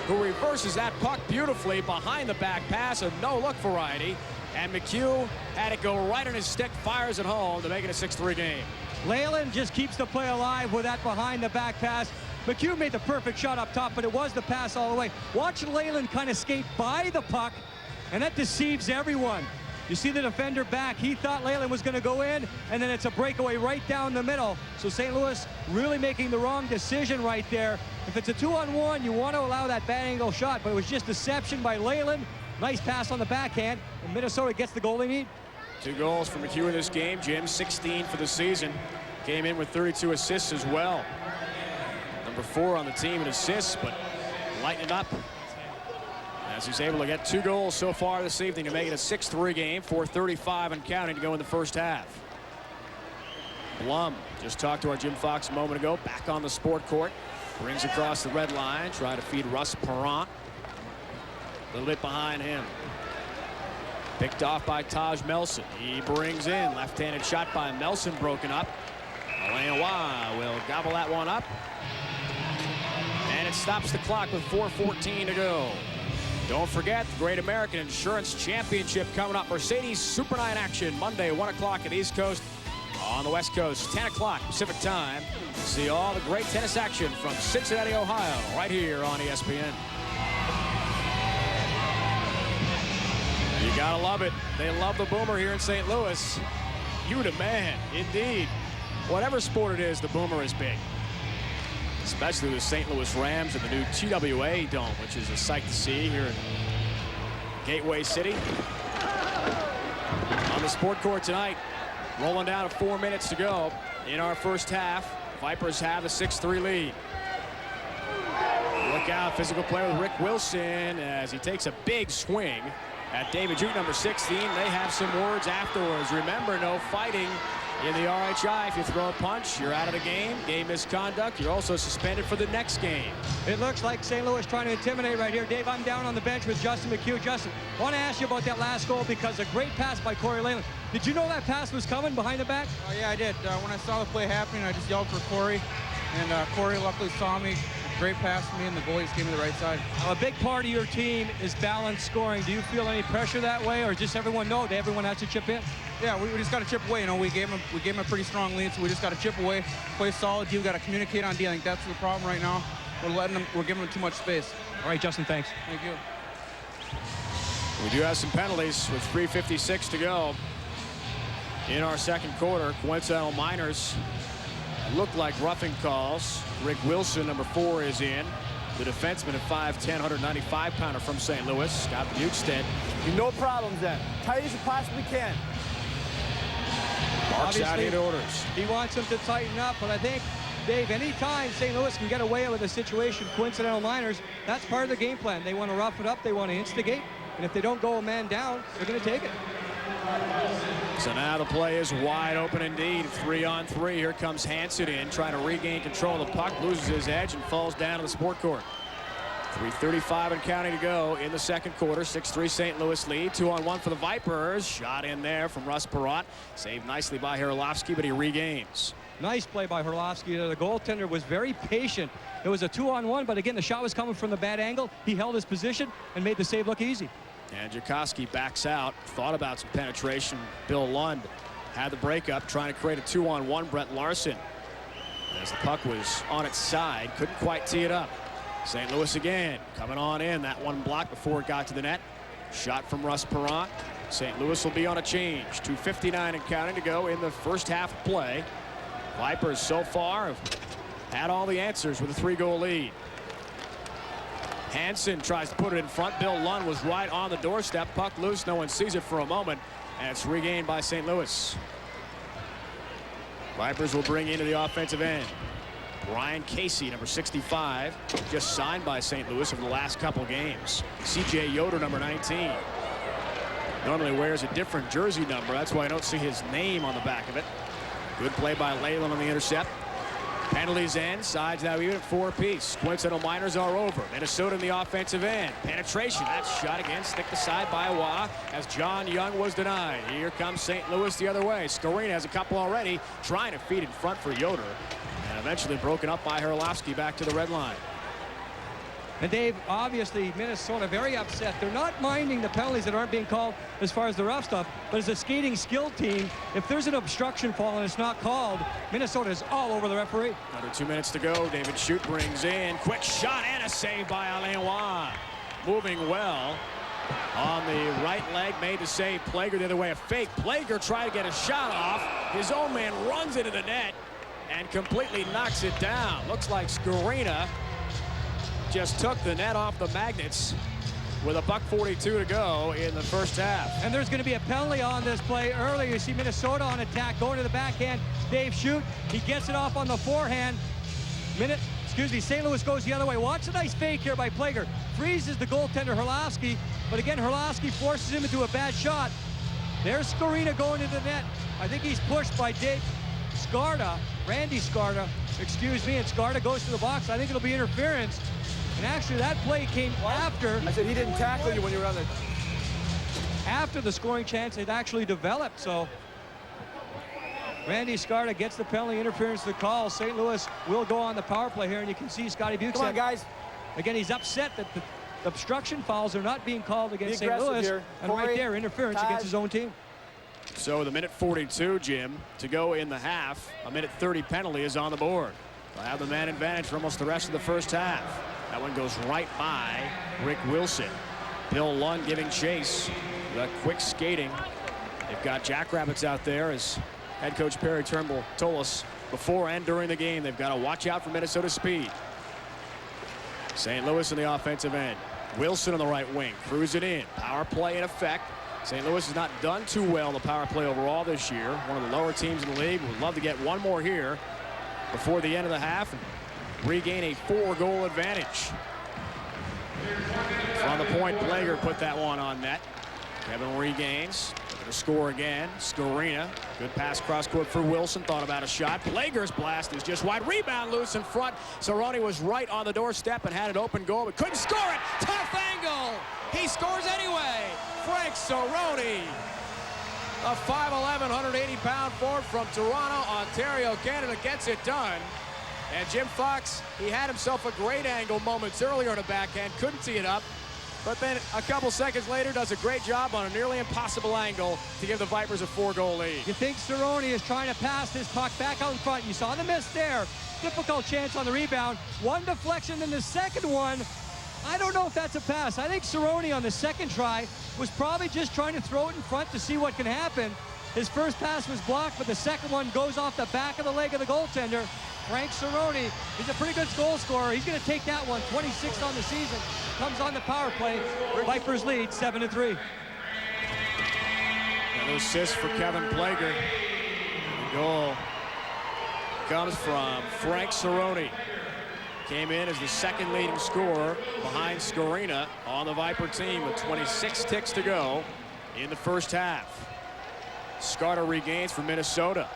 who reverses that puck beautifully behind the back pass, a no-look variety. And McHugh had it go right on his stick, fires it home to make it a 6-3 game. Leyland just keeps the play alive with that behind the back pass. McHugh made the perfect shot up top, but it was the pass all the way. Watch Leyland kind of skate by the puck, and that deceives everyone. You see the defender back. He thought Leyland was going to go in, and then it's a breakaway right down the middle. So St. Louis really making the wrong decision right there. If it's a 2-on-1, you want to allow that bad angle shot, but it was just deception by Leyland. Nice pass on the backhand, and Minnesota gets the goal they need. 2 goals for McHugh in this game. Jim, 16 for the season. Came in with 32 assists as well. Number 4 on the team in assists, but lighten it up as he's able to get 2 goals so far this evening to make it a 6-3 game. 4:35 and counting to go in the first half. Blum just talked to our Jim Fox a moment ago. Back on the sport court. Brings across the red line. Try to feed Russ Perrant. A little bit behind him. Picked off by Taj Melson. He brings in. Left-handed shot by Melson broken up. Alain Roy will gobble that one up. And it stops the clock with 4:14 to go. Don't forget the Great American Insurance Championship coming up. Mercedes Super Night action Monday, 1 o'clock at East Coast. On the West Coast, 10 o'clock Pacific time. See all the great tennis action from Cincinnati, Ohio, right here on ESPN. You gotta love it. They love the Boomer here in St. Louis. You the man, indeed. Whatever sport it is, the Boomer is big. Especially the St. Louis Rams and the new TWA Dome, which is a sight to see here in Gateway City. On the sport court tonight, rolling down to 4 minutes to go in our first half. Vipers have a 6-3 lead. Look out, physical play with Rick Wilson as he takes a big swing at David Jute, number 16. They have some words afterwards. Remember, no fighting in the RHI. If you throw a punch, you're out of the game. Game misconduct. You're also suspended for the next game. It looks like St. Louis trying to intimidate right here. Dave, I'm down on the bench with Justin McHugh. Justin, I want to ask you about that last goal because a great pass by Corey Leyland. Did you know that pass was coming behind the back? Oh, yeah, I did. When I saw the play happening, I just yelled for Corey, and Corey luckily saw me. Great pass to me, and the goalie just gave me the right side. A big part of your team is balanced scoring. Do you feel any pressure that way, or just everyone know that everyone has to chip in? Yeah, we just got to chip away. You know, we gave him a pretty strong lead, so we just got to chip away, play solid. We got to communicate on D. I think that's the problem right now. We're giving them too much space. All right, Justin, thanks. Thank you. We do have some penalties with 3:56 to go in our second quarter. Coincidental minors look like roughing calls. Rick Wilson, number 4, is in. The defenseman at 5'10", 195-pounder from St. Louis, Scott Bukestad. No problems then. Tight as you possibly can. Marks out Obviously, in orders. He wants them to tighten up, but I think, Dave, anytime St. Louis can get away with a situation, coincidental minors, that's part of the game plan. They want to rough it up, they want to instigate, and if they don't go a man down, they're going to take it. So now the play is wide open indeed. 3-on-3. Here comes Hansen in, trying to regain control of the puck, loses his edge and falls down to the sport court. 3:35 and counting to go in the second quarter. 6-3 St. Louis lead. 2-on-1 for the Vipers. Shot in there from Russ Perrant. Saved nicely by Hrulovsky, but he regains. Nice play by Hrulovsky. The goaltender was very patient. It was a 2-on-1, but again, the shot was coming from the bad angle. He held his position and made the save look easy. And Jakoski backs out. Thought about some penetration. Bill Lund had the breakup, trying to create a 2-on-1. Brett Larson, as the puck was on its side, couldn't quite tee it up. St. Louis again coming on in. That one blocked before it got to the net. Shot from Russ Perrant. St. Louis will be on a change. 2:59 and counting to go in the first half of play. Vipers so far have had all the answers with a 3-goal lead. Hansen tries to put it in front. Bill Lund was right on the doorstep. Puck loose. No one sees it for a moment. And it's regained by St. Louis. Vipers will bring into the offensive end. Brian Casey, number 65, just signed by St. Louis over the last couple games. C.J. Yoder, number 19. Normally wears a different jersey number. That's why I don't see his name on the back of it. Good play by Leyland on the intercept. Penalties end. Sides now even at 4-apiece. Coincidental minors are over. Minnesota in the offensive end. Penetration. That's shot again. Stick aside by Roy as John Young was denied. Here comes St. Louis the other way. Skorina has a couple already. Trying to feed in front for Yoder. And eventually broken up by Hrulovsky back to the red line. And Dave, obviously Minnesota very upset. They're not minding the penalties that aren't being called as far as the rough stuff, but as a skating skill team, if there's an obstruction fall and it's not called, Minnesota is all over the referee. Under 2 minutes to go. David Shute brings in. Quick shot and a save by Alain Roy. Moving well. On the right leg, made to save Plager the other way. A fake. Plager tried to get a shot off. His own man runs into the net and completely knocks it down. Looks like Skorina just took the net off the magnets with a $1:42 to go in the first half. And there's going to be a penalty on this play earlier. You see Minnesota on attack, going to the backhand. Dave Shoot, he gets it off on the forehand. St. Louis goes the other way. Watch a nice fake here by Plager. Freezes the goaltender Herlovsky, but again, Herlovsky forces him into a bad shot. There's Skorina going into the net. I think he's pushed by Randy Skarda, and Skarda goes to the box. I think it'll be interference. And actually, that play came after. I said he didn't tackle you when you were on the. After the scoring chance had actually developed. So Randy Skarda gets the penalty, interference to the call. St. Louis will go on the power play here, and you can see Scotty Bukes. Come on, guys. Again, he's upset that the obstruction fouls are not being called against St. Louis. Here. And right there, interference against his own team. So the minute 42, Jim, to go in the half. A minute 30 penalty is on the board. They'll have the man advantage for almost the rest of the first half. That one goes right by Rick Wilson. Bill Lund giving chase. The quick skating. They've got Jackrabbits out there, as head coach Perry Turnbull told us before and during the game. They've got to watch out for Minnesota speed. St. Louis in the offensive end. Wilson on the right wing. Crews it in. Power play in effect. St. Louis has not done too well in the power play overall this year. One of the lower teams in the league. Would love to get one more here before the end of the half and regain a 4-goal advantage. From the point, Plager put that one on net. Kevin regains. Looking to score again. Skorina. Good pass cross court for Wilson. Thought about a shot. Plager's blast is just wide. Rebound loose in front. Cerrone was right on the doorstep and had an open goal, but couldn't score it. Tough angle. He scores anyway. Frank Cerrone, a 5'11", 180-pound forward from Toronto, Ontario, Canada, gets it done. And Jim Fox, he had himself a great angle moments earlier on a backhand, couldn't tee it up, but then a couple seconds later does a great job on a nearly impossible angle to give the Vipers a 4-goal lead. You think Cerrone is trying to pass this puck back out in front. You saw the miss there. Difficult chance on the rebound. One deflection, and the second one, I don't know if that's a pass. I think Cerrone on the second try was probably just trying to throw it in front to see what can happen. His first pass was blocked, but the second one goes off the back of the leg of the goaltender. Frank Cerrone, he's a pretty good goal scorer. He's going to take that one. 26th on the season. Comes on the power play. Vipers lead 7-3. An assist for Kevin Plager. The goal comes from Frank Cerrone. Came in as the second leading scorer behind Skorina on the Viper team with 26 ticks to go in the first half. Skarda regains for Minnesota.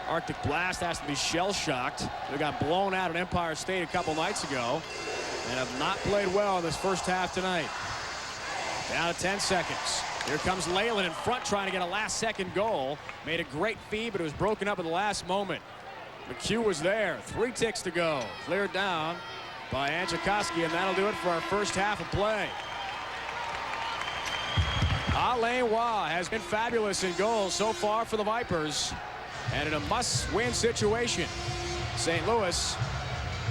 Arctic Blast has to be shell-shocked. They got blown out at Empire State a couple nights ago and have not played well in this first half tonight. Down to 10 seconds. Here comes Leyland in front trying to get a last-second goal. Made a great feed, but it was broken up at the last moment. McHugh was there. 3 ticks to go. Cleared down by Angelkowski, and that'll do it for our first half of play. Alain Roy has been fabulous in goals so far for the Vipers, and in a must-win situation, St. Louis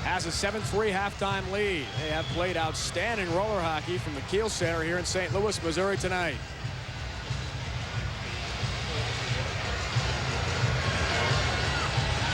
has a 7-3 halftime lead. They have played outstanding roller hockey from the Kiel Center here in St. Louis, Missouri tonight.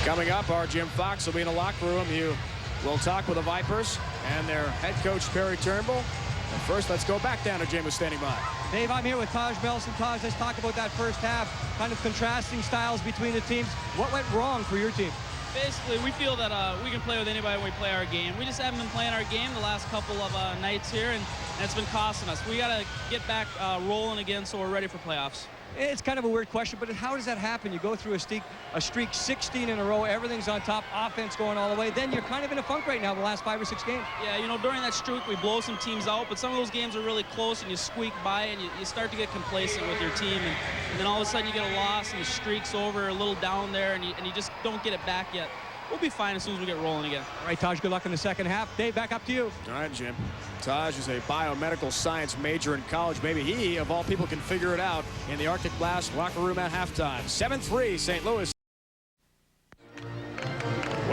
Coming up, our Jim Fox will be in the locker room. You will talk with the Vipers and their head coach, Perry Turnbull. But first, let's go back down to Jim who's standing by. Dave, I'm here with Taj Melson. Taj, let's talk about that first half, kind of contrasting styles between the teams. What went wrong for your team? Basically, we feel that we can play with anybody when we play our game. We just haven't been playing our game the last couple of nights here, and it's been costing us. We got to get back rolling again so we're ready for playoffs. It's kind of a weird question, but how does that happen? You go through a streak 16 in a row, everything's on top, offense going all the way, then you're kind of in a funk right now the last 5 or 6 games. Yeah, you know, during that streak, we blow some teams out, but some of those games are really close, and you squeak by, and you start to get complacent with your team, and then all of a sudden you get a loss, and the streak's over, a little down there, and you just don't get it back yet. We'll be fine as soon as we get rolling again. All right, Taj, good luck in the second half. Dave, back up to you. All right, Jim. Taj is a biomedical science major in college. Maybe he, of all people, can figure it out in the Arctic Blast locker room at halftime. 7-3, St. Louis.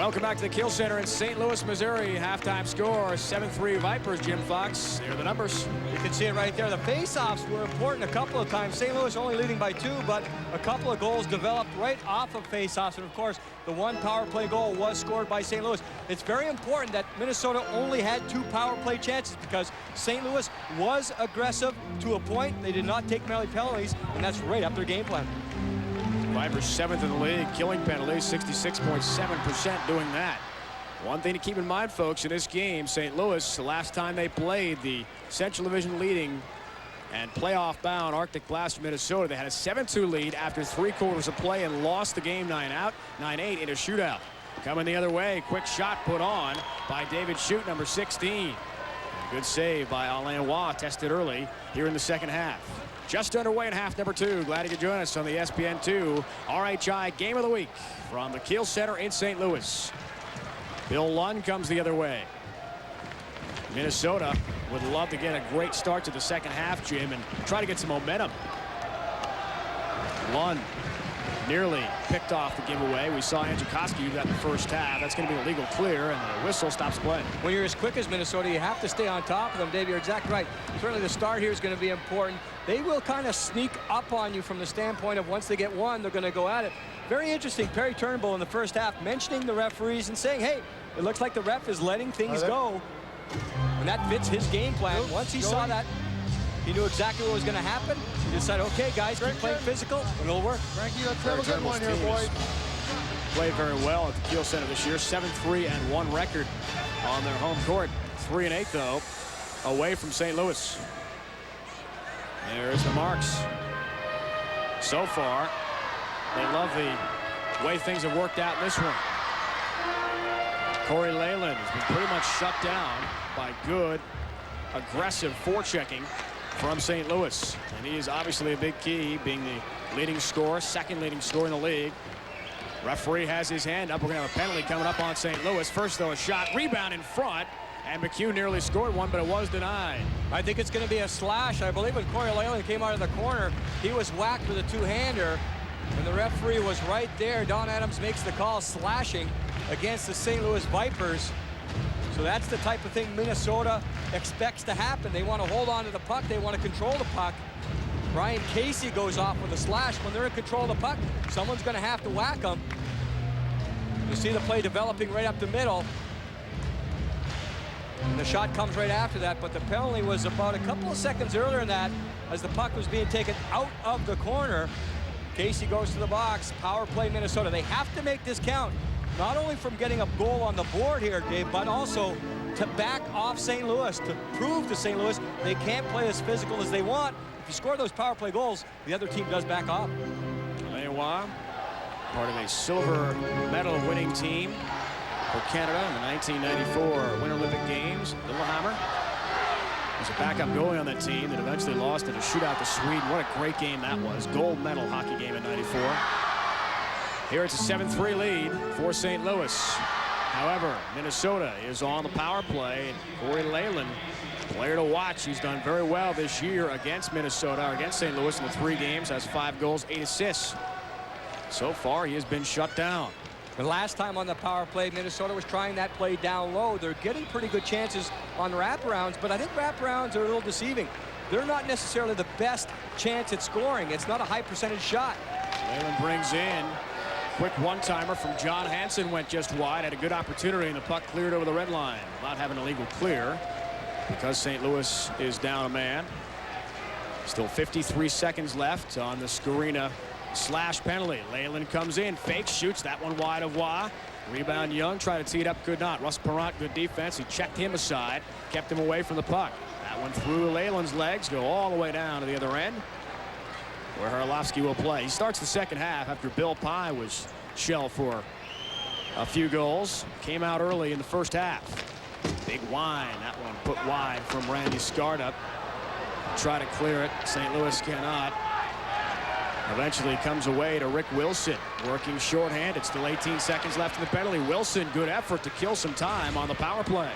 Welcome back to the Kiel Center in St. Louis, Missouri. Halftime score, 7-3 Vipers, Jim Fox. There are the numbers. You can see it right there. The face-offs were important a couple of times. St. Louis only leading by 2, but a couple of goals developed right off of face-offs. And, of course, the one power play goal was scored by St. Louis. It's very important that Minnesota only had 2 power play chances because St. Louis was aggressive to a point. They did not take many penalties, and that's right up their game plan. Vipers 7th in the league, killing penalties, 66.7% doing that. One thing to keep in mind, folks, in this game, St. Louis, the last time they played the Central Division leading and playoff bound Arctic Blast from Minnesota, they had a 7-2 lead after 3 quarters of play and lost the game 9-8 in a shootout. Coming the other way, quick shot put on by David Shute, number 16. Good save by Alain Roy, tested early here in the second half. Just underway in half number 2. Glad you could join us on the ESPN2 RHI Game of the Week from the Kiel Center in St. Louis. Bill Lund comes the other way. Minnesota would love to get a great start to the second half, Jim, and try to get some momentum. Lund nearly picked off the giveaway. We saw Andrew Koski do that in the first half. That's going to be a legal clear, and the whistle stops play. When you're as quick as Minnesota, you have to stay on top of them, Dave. You're exactly right. Certainly the start here is going to be important. They will kind of sneak up on you from the standpoint of once they get one, they're going to go at it. Very interesting, Perry Turnbull in the first half mentioning the referees and saying, hey, it looks like the ref is letting things go. And that fits his game plan. Once he saw that, he knew exactly what was going to happen. He decided, okay, guys, keep playing physical, and it'll work. Frankie, let's have a good one here, boys. Played very well at the Kiel Center this year. 7-3-1 record on their home court. 3-8, though, away from St. Louis. There's the marks. So far, they love the way things have worked out in this one. Corey Leyland has been pretty much shut down by good, aggressive forechecking from St. Louis. And he is obviously a big key, being the leading scorer, second leading scorer in the league. Referee has his hand up. We're going to have a penalty coming up on St. Louis. First, though, a shot, rebound in front. And McHugh nearly scored one, but it was denied. I think it's going to be a slash. I believe when Corey Leyland came out of the corner, he was whacked with a two-hander. And the referee was right there. Don Adams makes the call, slashing against the St. Louis Vipers. So that's the type of thing Minnesota expects to happen. They want to hold on to the puck. They want to control the puck. Brian Casey goes off with a slash. When they're in control of the puck, someone's going to have to whack them. You see the play developing right up the middle. And the shot comes right after that, but the penalty was about a couple of seconds earlier than that as the puck was being taken out of the corner. Casey goes to the box. Power play Minnesota. They have to make this count. Not only from getting a goal on the board here, Dave, but also to back off St. Louis, to prove to St. Louis they can't play as physical as they want. If you score those power play goals, the other team does back off. Lewa, part of a silver medal winning team for Canada in the 1994 Winter Olympic Games. Lillehammer was a backup goalie on that team that eventually lost in a shootout to Sweden. What a great game that was. Gold medal hockey game in '94. Here it's a 7-3 lead for St. Louis. However, Minnesota is on the power play. And Corey Leyland, player to watch. He's done very well this year against Minnesota, or against St. Louis in the 3 games. Has 5 goals, 8 assists. So far, he has been shut down. The last time on the power play, Minnesota was trying that play down low. They're getting pretty good chances on wraparounds, but I think wraparounds are a little deceiving. They're not necessarily the best chance at scoring. It's not a high percentage shot. Leyland brings in quick one-timer from John Hansen, went just wide, had a good opportunity, and the puck cleared over the red line without having a legal clear because St. Louis is down a man. Still 53 seconds left on the Skorina slash penalty. Leyland comes in, fakes, shoots that one wide of Roy. Rebound Young, tried to tee it up, could not. Russ Perrant, good defense. He checked him aside, kept him away from the puck. That one through Leyland's legs, go all the way down to the other end, where Harlovsky will play. He starts the second half after Bill Pye was shelled for a few goals. Came out early in the first half. Big whine, that one put wide from Randy Skarda. Try to clear it, St. Louis cannot. Eventually comes away to Rick Wilson, working shorthanded. Still 18 seconds left in the penalty. Wilson, good effort to kill some time on the power play.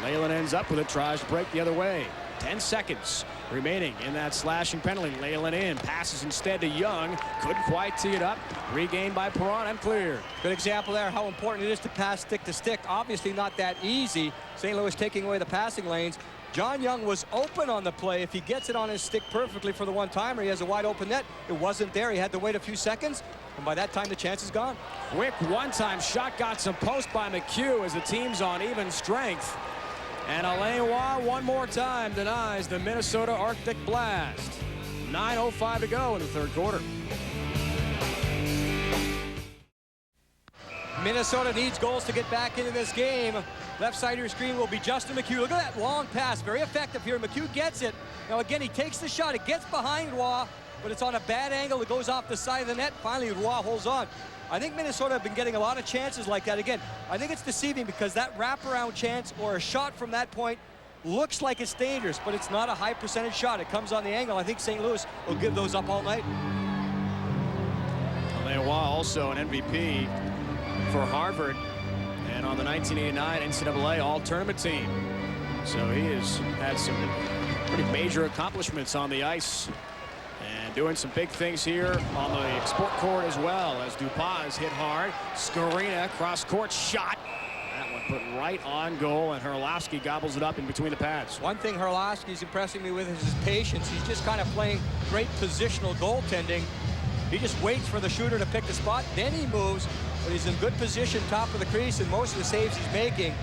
Leyland ends up with it, tries to break the other way. 10 seconds remaining in that slashing penalty. Leyland in, passes instead to Young. Couldn't quite tee it up. Regained by Perron and cleared. Good example there how important it is to pass stick to stick. Obviously not that easy. St. Louis taking away the passing lanes. John Young was open on the play. If he gets it on his stick perfectly for the one-timer, he has a wide open net. It wasn't there. He had to wait a few seconds, and by that time the chance is gone. Quick one-time shot, got some post by McHugh as the team's on even strength. And Alain Waugh one more time denies the Minnesota Arctic blast. 9:05 to go in the third quarter. Minnesota needs goals to get back into this game. Left side of your screen will be Justin McHugh. Look at that long pass, very effective here. McHugh gets it. Now again, he takes the shot. It gets behind Roy, but it's on a bad angle. It goes off the side of the net. Finally, Roy holds on. I think Minnesota have been getting a lot of chances like that. Again, I think it's deceiving because that wraparound chance or a shot from that point looks like it's dangerous, but it's not a high percentage shot. It comes on the angle. I think St. Louis will give those up all night. Alain Waugh also an MVP for Harvard and on the 1989 NCAA All-Tournament team. So he has had some pretty major accomplishments on the ice and doing some big things here on the export court as well as Dupaz hit hard. Skorina cross-court shot. That one put right on goal, and Herlowski gobbles it up in between the pads. One thing Herlowski's impressing me with is his patience. He's just kind of playing great positional goaltending. He just waits for the shooter to pick the spot, then he moves, but he's in good position, top of the crease, and most of the saves he's making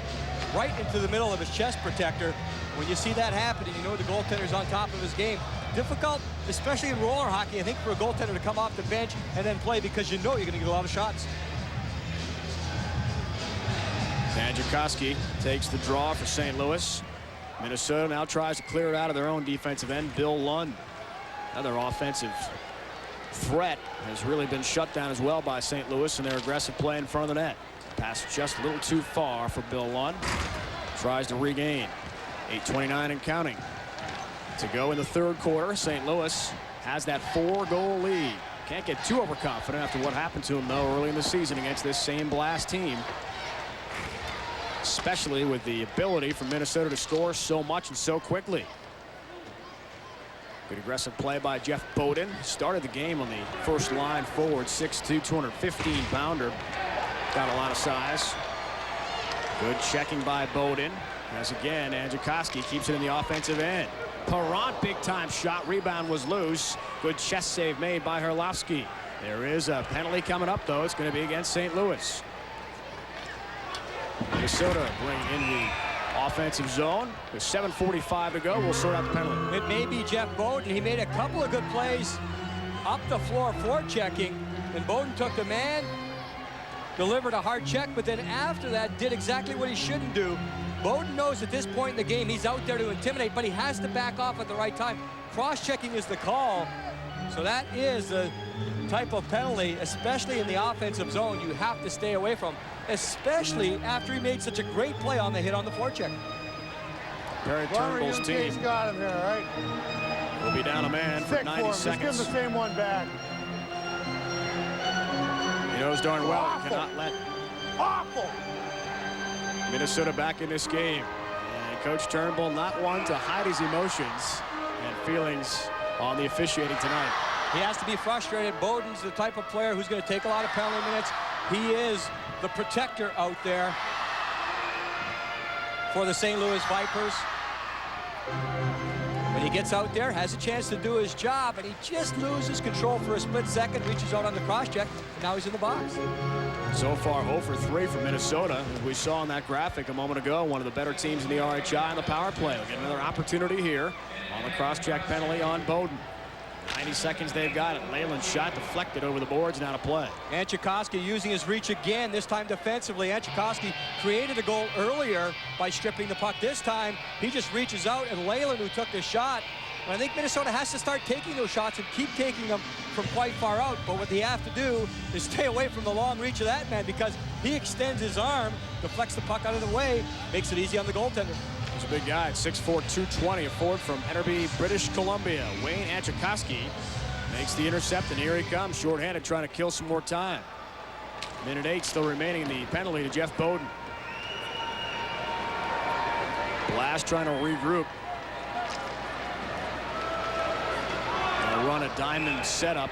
right into the middle of his chest protector. When you see that happen, and you know the goaltender's on top of his game. Difficult, especially in roller hockey, I think, for a goaltender to come off the bench and then play because you know you're going to get a lot of shots. Jankowski takes the draw for St. Louis. Minnesota now tries to clear it out of their own defensive end. Bill Lund, another offensive threat, has really been shut down as well by St. Louis and their aggressive play in front of the net. Pass just a little too far for Bill Lund. Tries to regain. 8:29 and counting to go in the third quarter. St. Louis has that 4-goal lead. Can't get too overconfident after what happened to him, though, early in the season against this same Blast team. Especially with the ability for Minnesota to score so much and so quickly. Good aggressive play by Jeff Bowden. Started the game on the first line forward. 6'2", 215-pounder. Got a lot of size. Good checking by Bowden. As again, Jankowski keeps it in the offensive end. Perron, big-time shot. Rebound was loose. Good chest save made by Herlowski. There is a penalty coming up, though. It's going to be against St. Louis. Minnesota bringing in the offensive zone. With 7:45 to go, we'll sort out the penalty. It may be Jeff Bowden. He made a couple of good plays up the floor forechecking, and Bowden took the man, delivered a hard check, but then after that did exactly what he shouldn't do. Bowden knows at this point in the game he's out there to intimidate, but he has to back off at the right time. Cross-checking is the call, so that is a type of penalty, especially in the offensive zone, you have to stay away from, especially after he made such a great play on the hit on the forecheck. Perry Turnbull's team got him there, right? will be down a man for 90 seconds. Just give him the same one back. He knows darn well he cannot let Awful. Minnesota back in this game. And Coach Turnbull not one to hide his emotions and feelings on the officiating tonight. He has to be frustrated. Bowden's the type of player who's going to take a lot of penalty minutes. He is the protector out there for the St. Louis Vipers. When he gets out there, has a chance to do his job, and he just loses control for a split second, reaches out on the cross-check, and now he's in the box. So far, 0 for 3 for Minnesota. As we saw on that graphic a moment ago, one of the better teams in the RHI on the power play. We'll get another opportunity here on the cross-check penalty on Bowden. 90 seconds they've got it. Leyland's shot deflected over the boards, now to play. Jankowski using his reach again, this time defensively. Jankowski created a goal earlier by stripping the puck. This time, he just reaches out, and Leyland, who took the shot. And I think Minnesota has to start taking those shots and keep taking them from quite far out. But what they have to do is stay away from the long reach of that man, because he extends his arm, deflects the puck out of the way, makes it easy on the goaltender. He's a big guy, 6'4", 220, a forward from Enderby, British Columbia. Wayne Jankowski makes the intercept, and here he comes, shorthanded, trying to kill some more time. Minute 8 still remaining in the penalty to Jeff Bowden. Blast trying to regroup. run a diamond setup.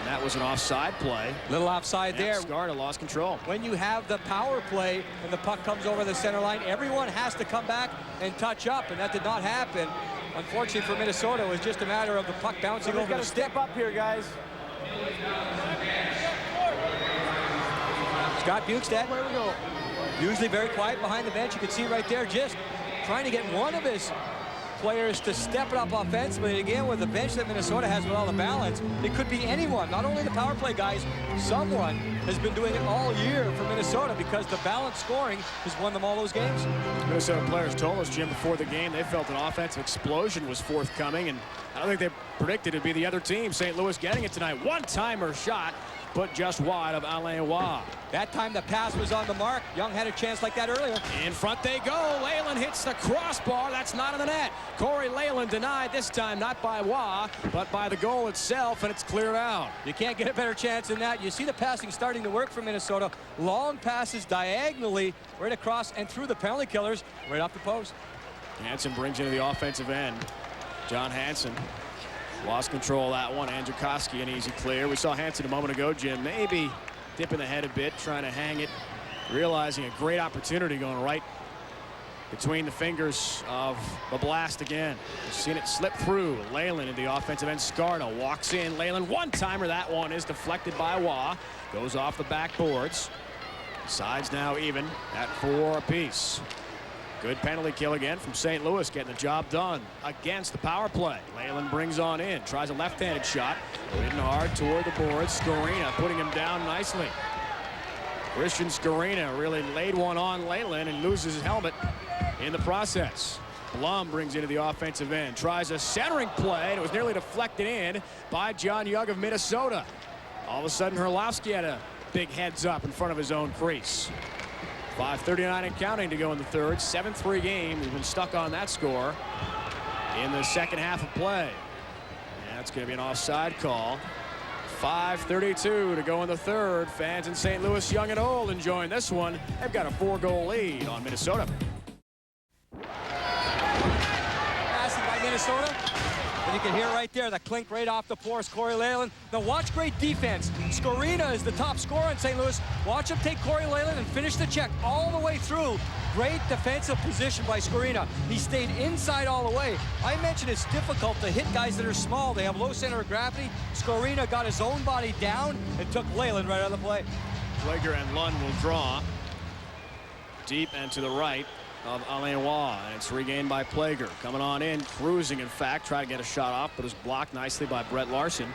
And that was an offside play. Little offside there. Skarda lost control. When you have the power play and the puck comes over the center line, everyone has to come back and touch up, and that did not happen. Unfortunately for Minnesota, it was just a matter of the puck bouncing over the stick. Step up here, guys. Scott Bukestad, Where we go? usually very quiet behind the bench. You can see right there, just trying to get one of his players to step it up offensively. Again, with the bench that Minnesota has with all the balance, it could be anyone, not only the power play guys. Someone has been doing it all year for Minnesota because the balanced scoring has won them all those games. Minnesota players told us, Jim, before the game, they felt an offensive explosion was forthcoming, and I don't think they predicted it'd be the other team, St. Louis, getting it tonight. One-timer shot, but just wide of Alain Roy. That time the pass was on the mark. Young had a chance like that earlier. In front they go. Leyland hits the crossbar. That's not in the net. Corey Leyland denied this time, not by Roy, but by the goal itself, and it's cleared out. You can't get a better chance than that. You see the passing starting to work for Minnesota. Long passes diagonally right across and through the penalty killers right off the post. Hansen brings into the offensive end. John Hansen lost control of that one. Andrzejkowski an easy clear. We saw Hansen a moment ago, Jim, maybe dipping the head a bit, trying to hang it, realizing a great opportunity going right between the fingers of the blast again. We've seen it slip through. Leyland in the offensive end. Skarda walks in. Leyland one-timer. That one is deflected by Roy. Goes off the backboards. Sides now even at 4 apiece. Good penalty kill again from St. Louis, getting the job done against the power play. Leyland brings on in, tries a left-handed shot, hitting hard toward the boards. Skorina putting him down nicely. Christian Skorina really laid one on Leyland and loses his helmet in the process. Blum brings into the offensive end, tries a centering play, and it was nearly deflected in by John Young of Minnesota. All of a sudden, Herlovsky had a big heads up in front of his own crease. 5:39 and counting to go in the third. 7-3 game. We've been stuck on that score in the second half of play. And that's going to be an offside call. 5:32 to go in the third. Fans in St. Louis, young and old, enjoying this one. They've got a 4-goal lead on Minnesota. Passing by Minnesota. And you can hear right there the clink right off the force, Corey Leyland. Now watch great defense. Skorina is the top scorer in St. Louis. Watch him take Corey Leyland and finish the check all the way through. Great defensive position by Skorina. He stayed inside all the way. I mentioned it's difficult to hit guys that are small. They have low center of gravity. Skorina got his own body down and took Leyland right out of the play. Plager and Lund will draw deep and to the right of Alain Roy, and it's regained by Plager. Coming on in, cruising in fact, trying to get a shot off, but is blocked nicely by Brett Larson.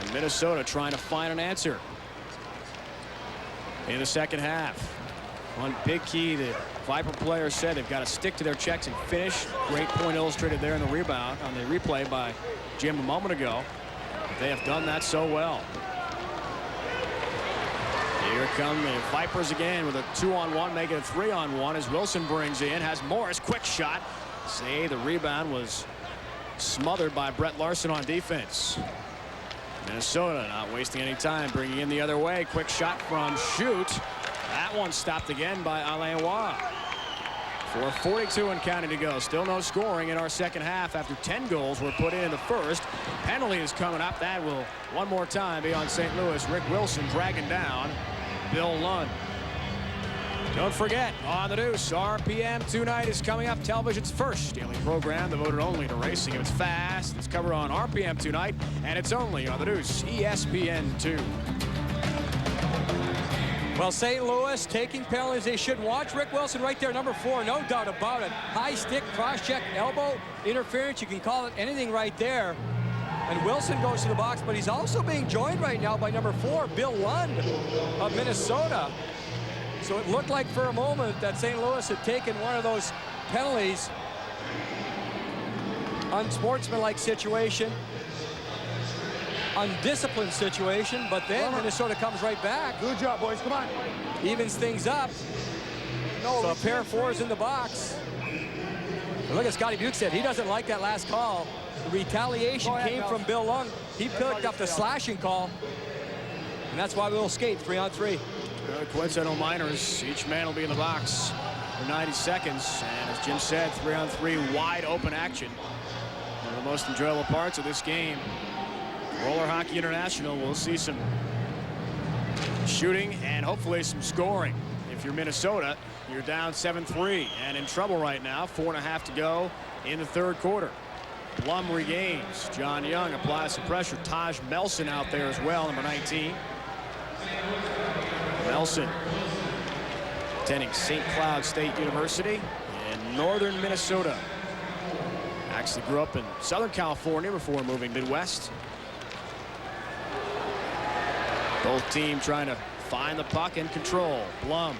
And Minnesota trying to find an answer in the second half. One big key the Viper players said they've got to stick to their checks and finish. Great point illustrated there in the rebound on the replay by Jim a moment ago. They have done that so well. Here come the Vipers again with a 2-on-1, making a 3-on-1 as Wilson brings in, has Morris, quick shot. Say the rebound was smothered by Brett Larson on defense. Minnesota not wasting any time, bringing in the other way. Quick shot from Shoot. That one stopped again by Alain Roy. 4:42 and counting to go. Still no scoring in our second half after 10 goals were put in the first. Penalty is coming up. That will one more time be on St. Louis. Rick Wilson dragging down Bill Lund. Don't forget, on the Deuce, RPM tonight is coming up. Television's first daily program devoted only to racing. If it's fast, it's covered on RPM tonight, and it's only on the Deuce, ESPN2. Well, St. Louis taking penalties they should. Watch Rick Wilson right there, number 4, no doubt about it. High stick, cross-check, elbow, interference, you can call it anything right there. And Wilson goes to the box, but he's also being joined right now by number 4, Bill Lund of Minnesota. So it looked like for a moment that St. Louis had taken one of those penalties. Unsportsmanlike situation. Undisciplined situation, but then Minnesota comes right back. Good job, boys. Come on. Evens things up. So a pair of 4s in the box. And look at Scotty Bukestad. He doesn't like that last call. The retaliation came from Bill Lund. He picked up the slashing call. And that's why we'll skate 3-on-3. Coincidental minors. Each man will be in the box for 90 seconds. And as Jim said, 3-on-3 wide open action. One of the most enjoyable parts of this game. Roller Hockey International will see some shooting and hopefully some scoring. If you're Minnesota, you're down 7-3 and in trouble right now. 4.5 to go in the third quarter. Blum regains. John Young applies some pressure. Taj Melson out there as well, number 19. Melson attending St. Cloud State University in northern Minnesota. Actually grew up in Southern California before moving Midwest. Both teams trying to find the puck and control. Blum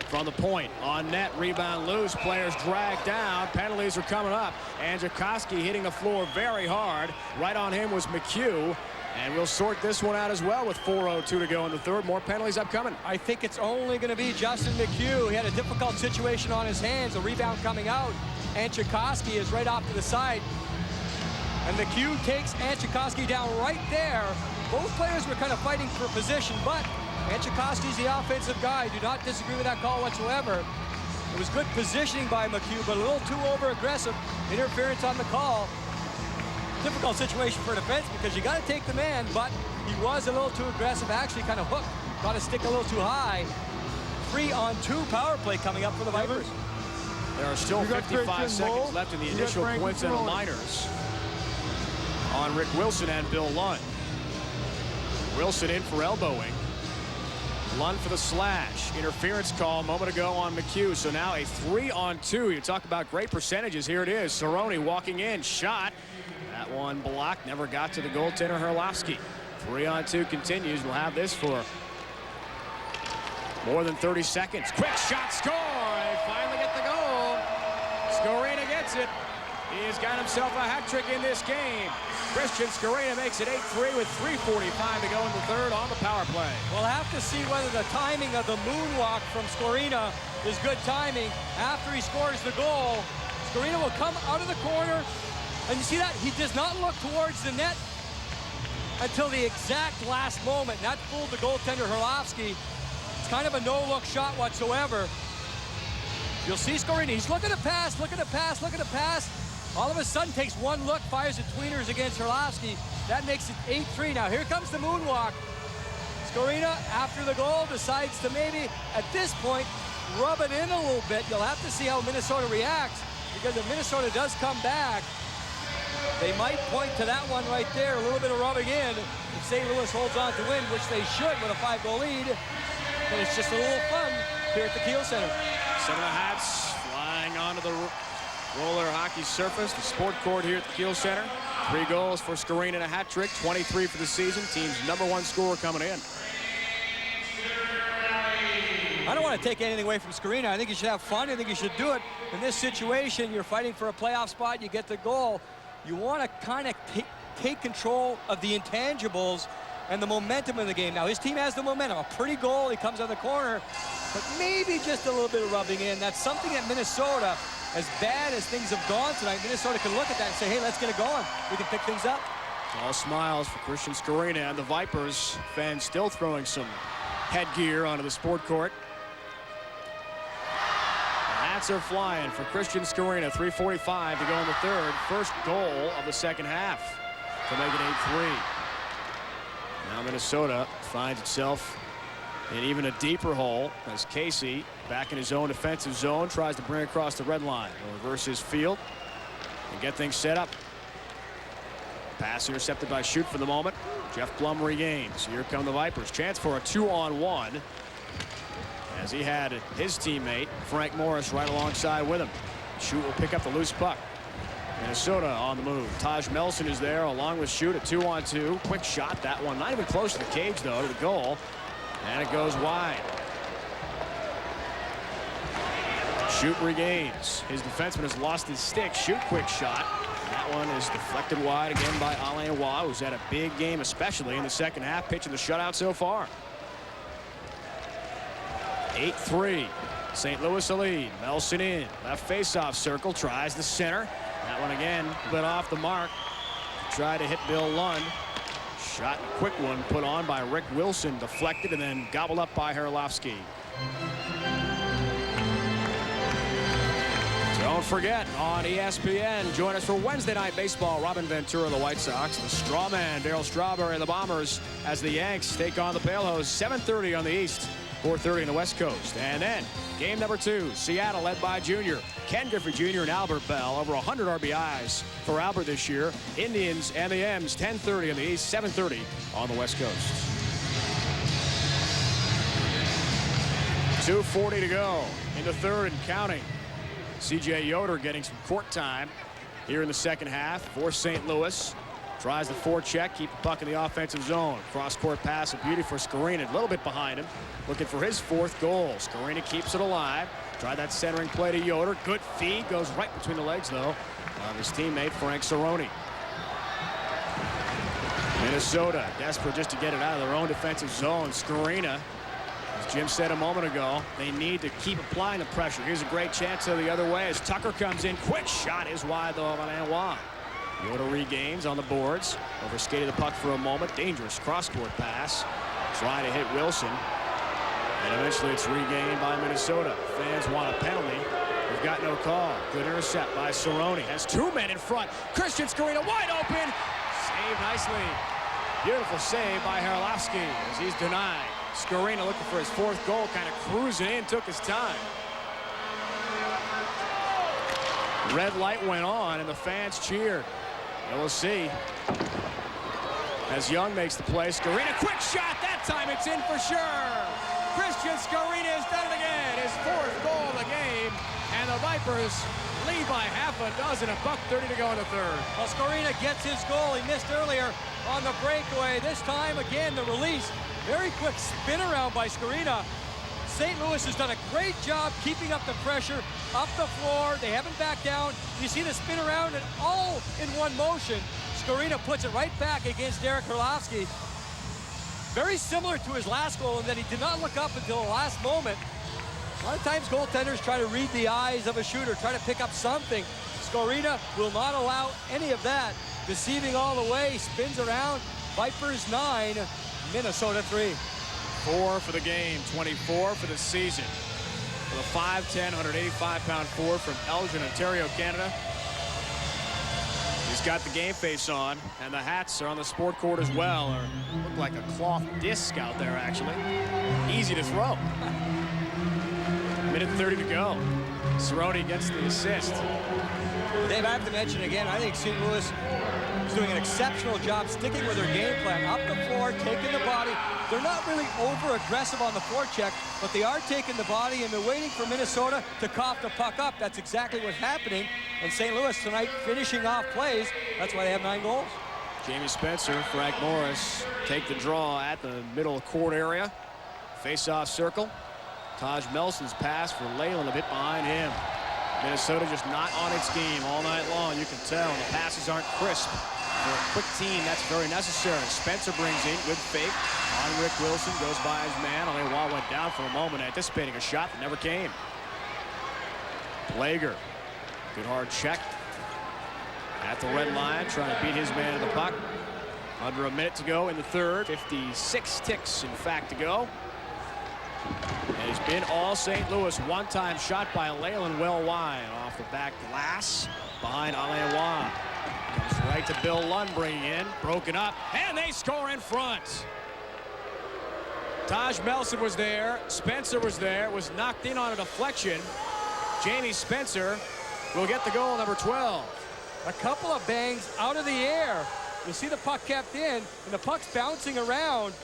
from the point, on net, rebound loose, players dragged down, penalties are coming up, and Jankowski hitting the floor very hard. Right on him was McHugh, and we'll sort this one out as well with 4:02 to go in the third. More penalties upcoming. I think it's only going to be Justin McHugh. He had a difficult situation on his hands, a rebound coming out, and Jankowski is right off to the side. And McHugh takes Jankowski down right there. Both players were kind of fighting for position, but Jankowski's the offensive guy. Do not disagree with that call whatsoever. It was good positioning by McHugh, but a little too over-aggressive. Interference on the call. Difficult situation for defense because you got to take the man, but he was a little too aggressive, actually kind of hooked. Got to stick a little too high. 3-on-2 power play coming up for the Vipers. There are still 55 seconds left in the initial points and the minors on Rick Wilson and Bill Lund. Wilson in for elbowing. Lund for the slash. Interference call a moment ago on McHugh. So now a 3-on-2. You talk about great percentages. Here it is. Cerrone walking in. Shot. That one blocked. Never got to the goaltender Herlovsky. 3-on-2 continues. We'll have this for more than 30 seconds. Quick shot. Score. They finally get the goal. Skorina gets it. He has got himself a hat trick in this game. Christian Skorina makes it 8-3 with 3:45 to go in the third on the power play. We'll have to see whether the timing of the moonwalk from Skorina is good timing. After he scores the goal, Skorina will come out of the corner, and you see that? He does not look towards the net until the exact last moment. And that fooled the goaltender Herlovsky. It's kind of a no-look shot whatsoever. You'll see Skorina. He's looking to pass, looking to pass, looking to pass. All of a sudden takes one look, fires at tweeners against Herlovsky. That makes it 8-3. Now here comes the moonwalk. Skorina, after the goal, decides to maybe, at this point, rub it in a little bit. You'll have to see how Minnesota reacts, because if Minnesota does come back, they might point to that one right there, a little bit of rubbing in. If St. Louis holds on to win, which they should with a 5-goal lead, then it's just a little fun here at the Kiel Center. Some of the hats flying onto the roller hockey surface, the sport court here at the Kiel Center. 3 goals for Skorina and a hat trick, 23 for the season. Team's #1 scorer coming in. I don't want to take anything away from Skorina. I think you should have fun. I think you should do it. In this situation, you're fighting for a playoff spot. You get the goal. You want to kind of take control of the intangibles and the momentum in the game. Now, his team has the momentum. A pretty goal. He comes on the corner. But maybe just a little bit of rubbing in. That's something that Minnesota, as bad as things have gone tonight, Minnesota can look at that and say, hey, let's get it going. We can pick things up. All smiles for Christian Skorina, and the Vipers fans still throwing some headgear onto the sport court. The hats are flying for Christian Skorina. 3:45 to go in the third. First goal of the second half to make it 8-3. Now Minnesota finds itself in even a deeper hole as Casey, back in his own defensive zone, tries to bring across the red line. He'll reverse his field and get things set up. Pass intercepted by Schutt for the moment. Jeff Blum regains. Here come the Vipers. Chance for a 2-on-1 as he had his teammate Frank Morris right alongside with him. Schutt will pick up the loose puck. Minnesota on the move. Taj Melson is there along with Schutt. A 2-on-2. Quick shot. That one not even close to the cage, though, to the goal. And it goes wide. Schutt regains. His defenseman has lost his stick. Schutt quick shot. That one is deflected wide again by Alain Roy, who's had a big game, especially in the second half, pitching the shutout so far. 8-3. St. Louis a lead. Melson in. Left faceoff circle. Tries the center. That one again went off the mark. Tried to hit Bill Lund. Shot, a quick one put on by Rick Wilson, deflected and then gobbled up by Herlovsky. Don't forget, on ESPN, join us for Wednesday Night Baseball. Robin Ventura, the White Sox, the Strawman, Darryl Strawberry, and the Bombers as the Yanks take on the Pale Hose. 7:30 on the East, 4:30 on the West Coast. And then, game number 2, Seattle led by Junior. Ken Griffey Jr. and Albert Bell, over 100 RBIs for Albert this year. Indians and the M's, 10:30 on the East, 7:30 on the West Coast. 2:40 to go in the third and counting. C.J. Yoder getting some court time here in the second half for St. Louis. Tries the forecheck, keep the puck in the offensive zone. Cross-court pass, a beauty for Scarina, a little bit behind him, looking for his 4th goal. Scarina keeps it alive. Try that centering play to Yoder. Good feed, goes right between the legs, though, of his teammate Frank Cerrone. Minnesota desperate just to get it out of their own defensive zone. Scarina, as Jim said a moment ago, they need to keep applying the pressure. Here's a great chance the other way as Tucker comes in. Quick shot is wide, though, of Alain. Yoder regains on the boards. Overskated the puck for a moment. Dangerous cross-court pass. Try to hit Wilson. And eventually it's regained by Minnesota. Fans want a penalty. They've got no call. Good intercept by Cerrone. Has 2 men in front. Christian Scarina wide open. Saved nicely. Beautiful save by Harlowski as he's denied. Scarina looking for his 4th goal, kind of cruising in, took his time. Red light went on and the fans cheered. And we'll see as Young makes the play. Scarina, quick shot. That time it's in for sure. Christian Scarina has done it again. His 4th goal of the game. And the Vipers lead by half a dozen. $1:30 to go in the third. Well, Scarina gets his goal. He missed earlier on the breakaway. This time, again, the release. Very quick spin around by Scarina. St. Louis has done a great job keeping up the pressure up the floor. They haven't backed down. You see the spin around and all in one motion. Scarina puts it right back against Derek Harlowski. Very similar to his last goal in that he did not look up until the last moment. A lot of times goaltenders try to read the eyes of a shooter, try to pick up something. Scarina will not allow any of that. Deceiving all the way, spins around. Vipers 9, Minnesota 3. 4 for the game, 24 for the season. For the 5'10", 185-pound forward from Elgin, Ontario, Canada. He's got the game face on, and the hats are on the sport court as well. Or look like a cloth disc out there, actually. Easy to throw. Minute 30 to go. Cerrone gets the assist. Dave, I have to mention again, I think St. Louis is doing an exceptional job sticking with their game plan. Up the floor, taking the body. They're not really over-aggressive on the forecheck, but they are taking the body, and they're waiting for Minnesota to cough the puck up. That's exactly what's happening. And St. Louis tonight finishing off plays. That's why they have 9 goals. Jamie Spencer, Frank Morris take the draw at the middle court area. Face-off circle. Taj Melson's pass for Leyland a bit behind him. Minnesota just not on its game all night long. You can tell the passes aren't crisp. For a quick team, that's very necessary. Spencer brings in good fake on Rick Wilson, goes by his man. Alain went down for a moment, anticipating a shot that never came. Plager, good hard check at the red line, trying to beat his man to the puck. Under a minute to go in the third. 56 ticks, in fact, to go. And it's been all St. Louis. One-time shot by Leyland well wide off the back glass behind Alain Roy. Comes right to Bill Lund bringing in. Broken up. And they score in front. Taj Melson was there. Spencer was there. Was knocked in on a deflection. Jamie Spencer will get the goal, number 12. A couple of bangs out of the air. You see the puck kept in, and the puck's bouncing around.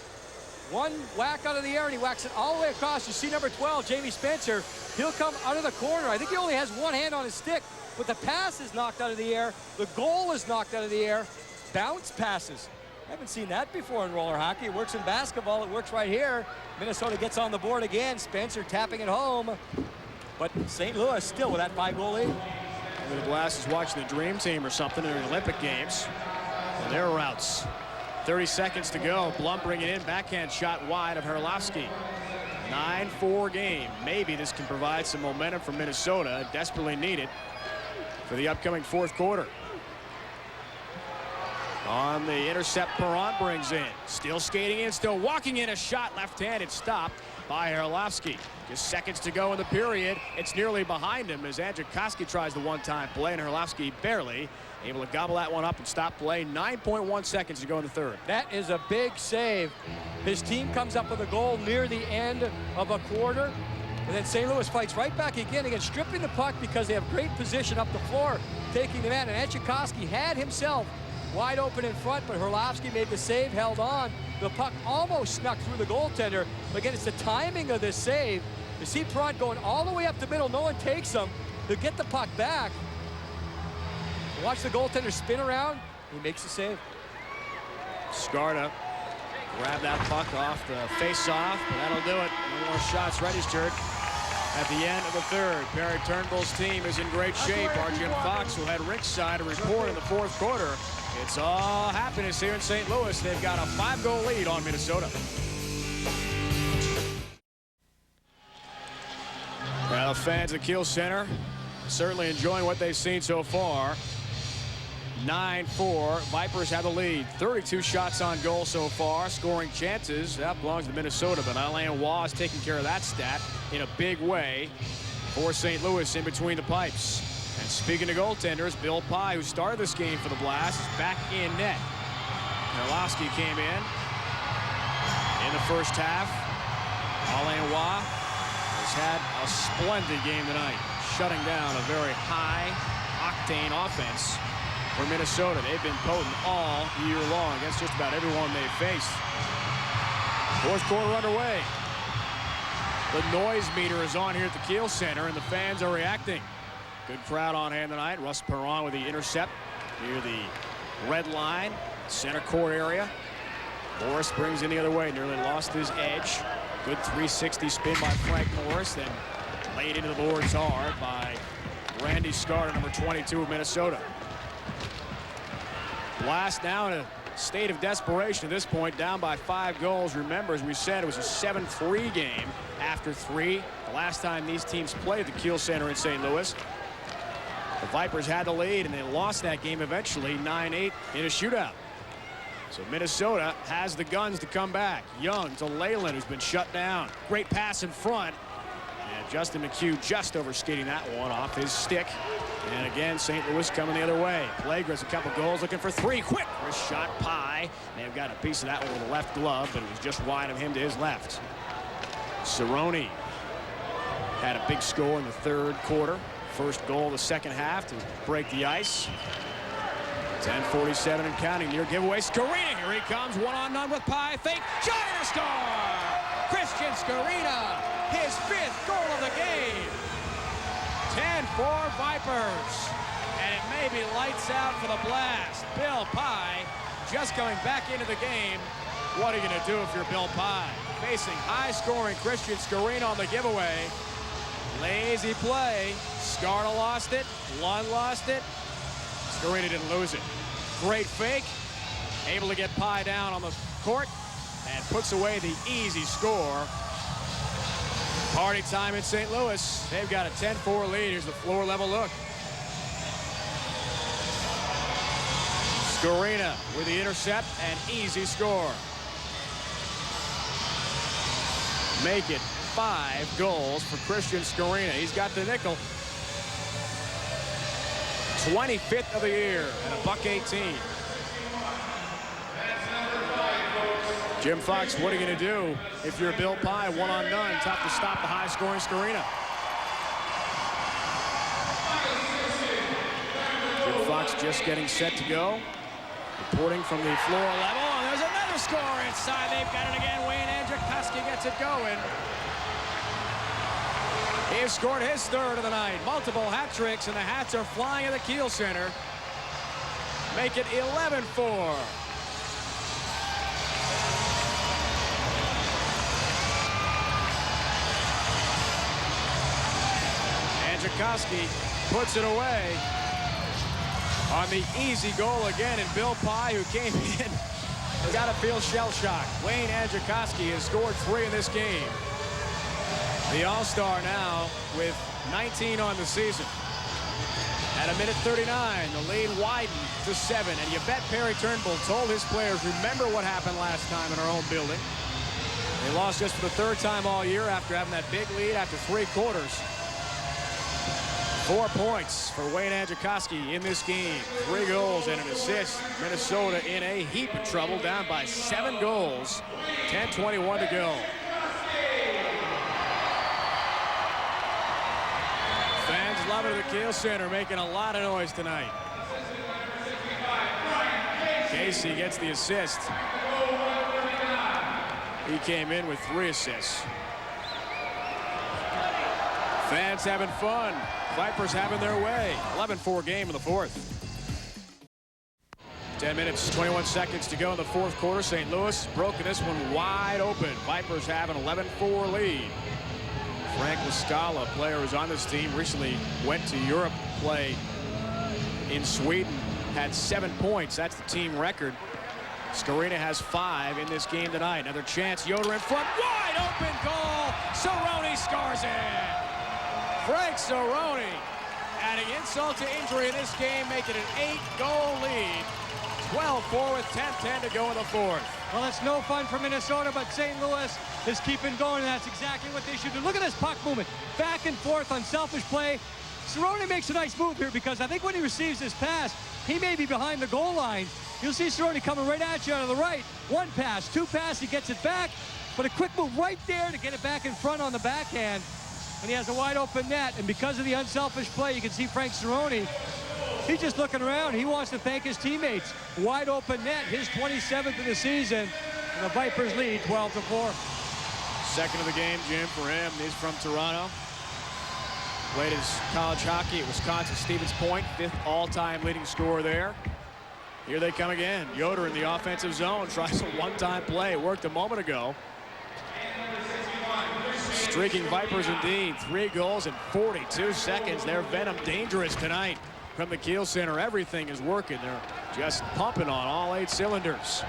One whack out of the air, and he whacks it all the way across. You see number 12, Jamie Spencer. He'll come out of the corner. I think he only has one hand on his stick, but the pass is knocked out of the air. The goal is knocked out of the air. Bounce passes. I haven't seen that before in roller hockey. It works in basketball. It works right here. Minnesota gets on the board again. Spencer tapping it home. But St. Louis still with that 5-goal lead. The Glass is watching the Dream Team or something in the Olympic Games. And their routes. 30 seconds to go. Blum bringing in, backhand shot wide of Harlowski. 9-4 game. Maybe this can provide some momentum for Minnesota. Desperately needed for the upcoming fourth quarter. On the intercept, Perron brings in. Still skating in, still walking in. A shot left-handed, stopped by Herlovsky. Just seconds to go in the period. It's nearly behind him as Andrzejkowski tries the one-time play, and Herlovsky barely able to gobble that one up and stop play. 9.1 seconds to go in the third. That is a big save. His team comes up with a goal near the end of a quarter, and then St. Louis fights right back again, stripping the puck because they have great position up the floor, taking the man. And Andrzejkowski had himself wide open in front, but Herlovsky made the save, held on. The puck almost snuck through the goaltender. But again, it's the timing of this save. You see Perron going all the way up the middle. No one takes him to get the puck back. Watch the goaltender spin around. He makes the save. Skarta grabbed that puck off the face-off, but that'll do it. No more shots registered at the end of the third. Barry Turnbull's team is in great shape. Our Jim Fox, who had rinkside a report in the fourth quarter. It's all happiness here in St. Louis. They've got a 5-goal lead on Minnesota. Well, the fans at Kiel Center certainly enjoying what they've seen so far. 9-4. Vipers have the lead. 32 shots on goal so far. Scoring chances. That belongs to Minnesota, but Alain Waugh is taking care of that stat in a big way for St. Louis in between the pipes. And speaking of goaltenders, Bill Pye, who started this game for the Blast, is back in net. Herlovsky came in the first half. Alain Waugh has had a splendid game tonight, shutting down a very high-octane offense for Minnesota. They've been potent all year long against just about everyone they've faced. Fourth quarter underway. The noise meter is on here at the Kiel Center, and the fans are reacting. Good crowd on hand tonight. Russ Perron with the intercept near the red line, center court area. Morris brings in the other way, nearly lost his edge. Good 360 spin by Frank Morris, then laid into the boards hard by Randy Skarta, number 22 of Minnesota. Blast now in a state of desperation at this point, down by 5 goals. Remember, as we said, it was a 7-3 game after 3. The last time these teams played the Kiel Center in St. Louis. The Vipers had the lead, and they lost that game eventually 9-8 in a shootout. So Minnesota has the guns to come back. Young to Leyland, who's been shut down. Great pass in front. And Justin McHugh just overskating that one off his stick. And again, St. Louis coming the other way. Plager's a couple goals, looking for 3. Quick wrist shot, Pye. They've got a piece of that one with the left glove, but it was just wide of him to his left. Cerrone had a big score in the third quarter. First goal of the second half to break the ice. 10:47 and counting. Near giveaway. Skorina, here he comes. 1-on-1 with Pye. Fake. Shot and a score! Christian Skorina, his 5th goal of the game. 10-4 Vipers. And it may be lights out for the Blast. Bill Pye just coming back into the game. What are you going to do if you're Bill Pye? Facing high-scoring Christian Skorina on the giveaway. Lazy play. Skarta lost it. Lund lost it. Skorina didn't lose it. Great fake. Able to get Pye down on the court and puts away the easy score. Party time in St. Louis. They've got a 10-4 lead. Here's the floor level look. Skorina with the intercept and easy score. Make it 5 goals for Christian Skorina. He's got the nickel. 25th of the year and a $1.18. Jim Fox, what are you going to do if you're Bill Pye? 1-on-none, tough to stop the high-scoring Skorina. Jim Fox just getting set to go. Reporting from the floor level, and there's another score inside. They've got it again. Wayne Andrzejkowski gets it going. He's scored his 3rd of the night. Multiple hat tricks, and the hats are flying at the Kiel Center. Make it 11-4. Andrzejkowski puts it away on the easy goal again, and Bill Pye, who came in, has got to feel shell-shocked. Wayne Andrzejkowski has scored 3 in this game. The All-Star now with 19 on the season. At a minute 39, the lead widened to 7. And you bet Perry Turnbull told his players, remember what happened last time in our own building. They lost just for the 3rd time all year after having that big lead after 3 quarters. 4 points for Wayne Andrzejkowski in this game. 3 goals and an assist. Minnesota in a heap of trouble, down by 7 goals. 10:21 to go. Fans love it at the Kiel Center, making a lot of noise tonight. Casey gets the assist. He came in with 3 assists. Fans having fun. Vipers having their way. 11-4 game in the 4th. 10 minutes, 21 seconds to go in the 4th quarter. St. Louis broken this one wide open. Vipers have an 11-4 lead. Frank Lascala, player who's on this team, recently went to Europe to play in Sweden. Had 7 points. That's the team record. Skorina has 5 in this game tonight. Another chance. Yoder in front. Wide open goal. Cerrone scores it. Frank Cerrone adding insult to injury in this game, making an 8-goal lead. 12-4 with 10:10 to go in the 4th. Well, it's no fun for Minnesota, but St. Louis is keeping going, and that's exactly what they should do. Look at this puck movement. Back and forth on selfish play. Cerrone makes a nice move here because I think when he receives this pass, he may be behind the goal line. You'll see Cerrone coming right at you out of the right. 1 pass, 2 pass, he gets it back, but a quick move right there to get it back in front on the backhand. And he has a wide open net, and because of the unselfish play, you can see Frank Cerrone. He's just looking around. He wants to thank his teammates. Wide open net, his 27th of the season, and the Vipers lead 12-4. Second of the game, Jim, for him. He's from Toronto. Played his college hockey at Wisconsin Stevens Point, 5th all-time leading scorer there. Here they come again. Yoder in the offensive zone tries a one-time play. It worked a moment ago. Streaking Vipers indeed. 3 goals in 42 seconds. They're venom dangerous tonight from the Kiel Center. Everything is working. They're just pumping on all 8 cylinders.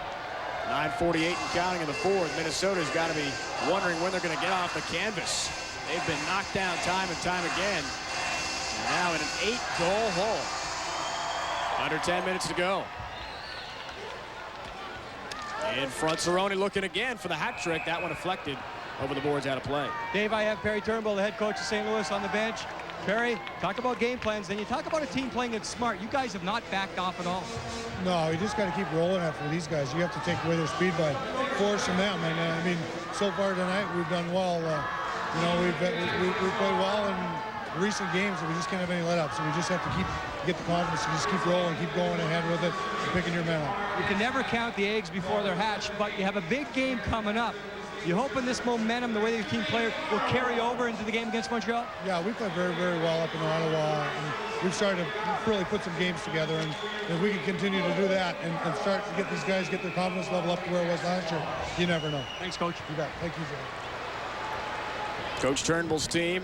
9:48 and counting in the 4th. Minnesota's got to be wondering when they're going to get off the canvas. They've been knocked down time and time again. And now in an 8-goal hole. Under 10 minutes to go. In front, Cerrone looking again for the hat trick. That one deflected over the boards, out of play. Dave, I have Perry Turnbull, the head coach of St. Louis, on the bench. Perry, talk about game plans, then you talk about a team playing it smart. You guys have not backed off at all. No, you just got to keep rolling after these guys. You have to take away their speed by forcing them. And I mean, so far tonight we've done well. You know, we played well in recent games, and we just can't have any let-ups. So we just have to get the confidence and just keep rolling, keep going ahead with it, and picking your men up. You can never count the eggs before they're hatched, but you have a big game coming up. You hoping this momentum, the way your team played, will carry over into the game against Montreal? Yeah, we played very, very well up in Ottawa, and we've started to really put some games together, and if we can continue to do that and start to get these guys, get their confidence level up to where it was last year, you never know. Thanks, Coach. You bet. Thank you, Joe. Coach Turnbull's team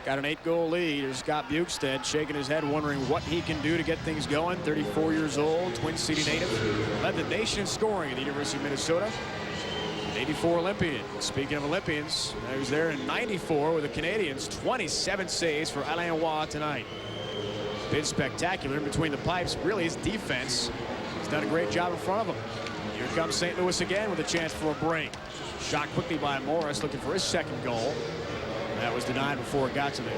got an 8-goal lead. Here's Scott Bukestad shaking his head, wondering what he can do to get things going. 34 years old, Twin City native, led the nation in scoring at the University of Minnesota. 84 Olympian. Speaking of Olympians, he was there in 94 with the Canadians. 27 saves for Alain Roy tonight. Been spectacular in between the pipes. Really, his defense has done a great job in front of him. Here comes St. Louis again with a chance for a break. Shot quickly by Morris, looking for his 2nd goal. That was denied before it got to the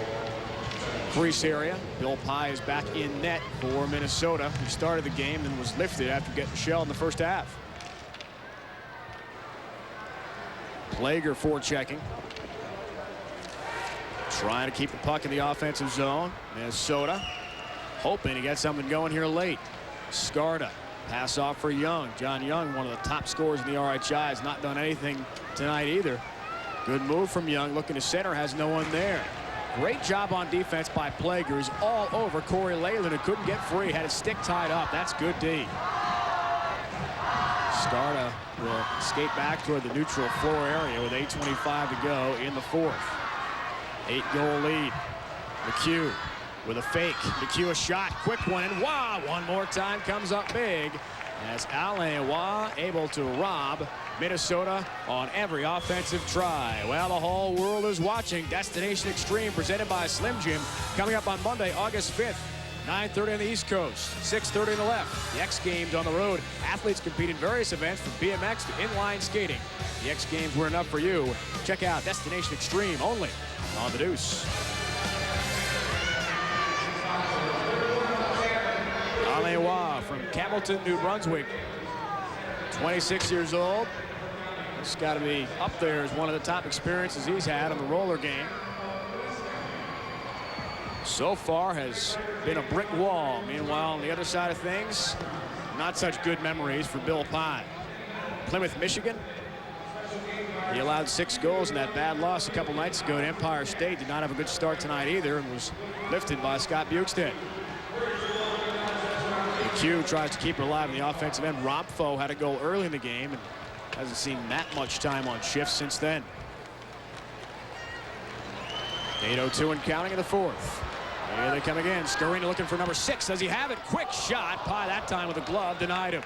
crease area. Bill Pye is back in net for Minnesota. He started the game and was lifted after getting shelled in the first half. Plager forechecking. Trying to keep the puck in the offensive zone. Minnesota hoping to get something going here late. Skarda, pass off for Young. John Young, one of the top scorers in the RHI, has not done anything tonight either. Good move from Young, looking to center, has no one there. Great job on defense by Plager. He's all over Corey Leyland, who couldn't get free, had his stick tied up. That's good D. Skarda will skate back toward the neutral floor area with 8:25 to go in the 4th. 8-goal lead. McHugh with a fake. McHugh a shot, quick one, and wow, one more time comes up big as Alain Roy able to rob Minnesota on every offensive try. Well, the whole world is watching. Destination Extreme presented by Slim Jim coming up on Monday, August 5th. 9:30 on the East Coast, 6:30 on the left. The X Games on the road. Athletes compete in various events from BMX to inline skating. The X Games were enough for you. Check out Destination Extreme only on the Deuce. Alewa from Campbellton, New Brunswick. 26 years old. It's got to be up there as one of the top experiences he's had on the roller game. So far has been a brick wall. Meanwhile, on the other side of things, not such good memories for Bill Pye. Plymouth, Michigan. He allowed 6 goals in that bad loss a couple nights ago at Empire State. Did not have a good start tonight either and was lifted by Scott Bukestad. McHugh tries to keep her alive in the offensive end. Rompfo had a goal early in the game and hasn't seen that much time on shift since then. 8:02 and counting in the fourth. Here they come again. Scarina looking for number 6. Does he have it? Quick shot. Pye that time with a glove denied him.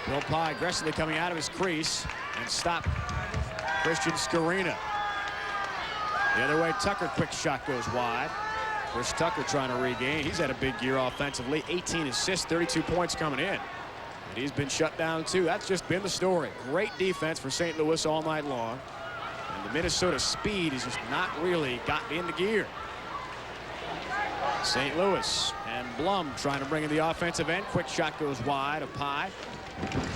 Bill Pye aggressively coming out of his crease and stopped Christian Scarina. The other way, Tucker, quick shot goes wide. Chris Tucker trying to regain. He's had a big year offensively. 18 assists, 32 points coming in. And he's been shut down too. That's just been the story. Great defense for St. Louis all night long. And the Minnesota speed has just not really gotten into gear. St. Louis and Blum trying to bring in the offensive end. Quick shot goes wide of Pye.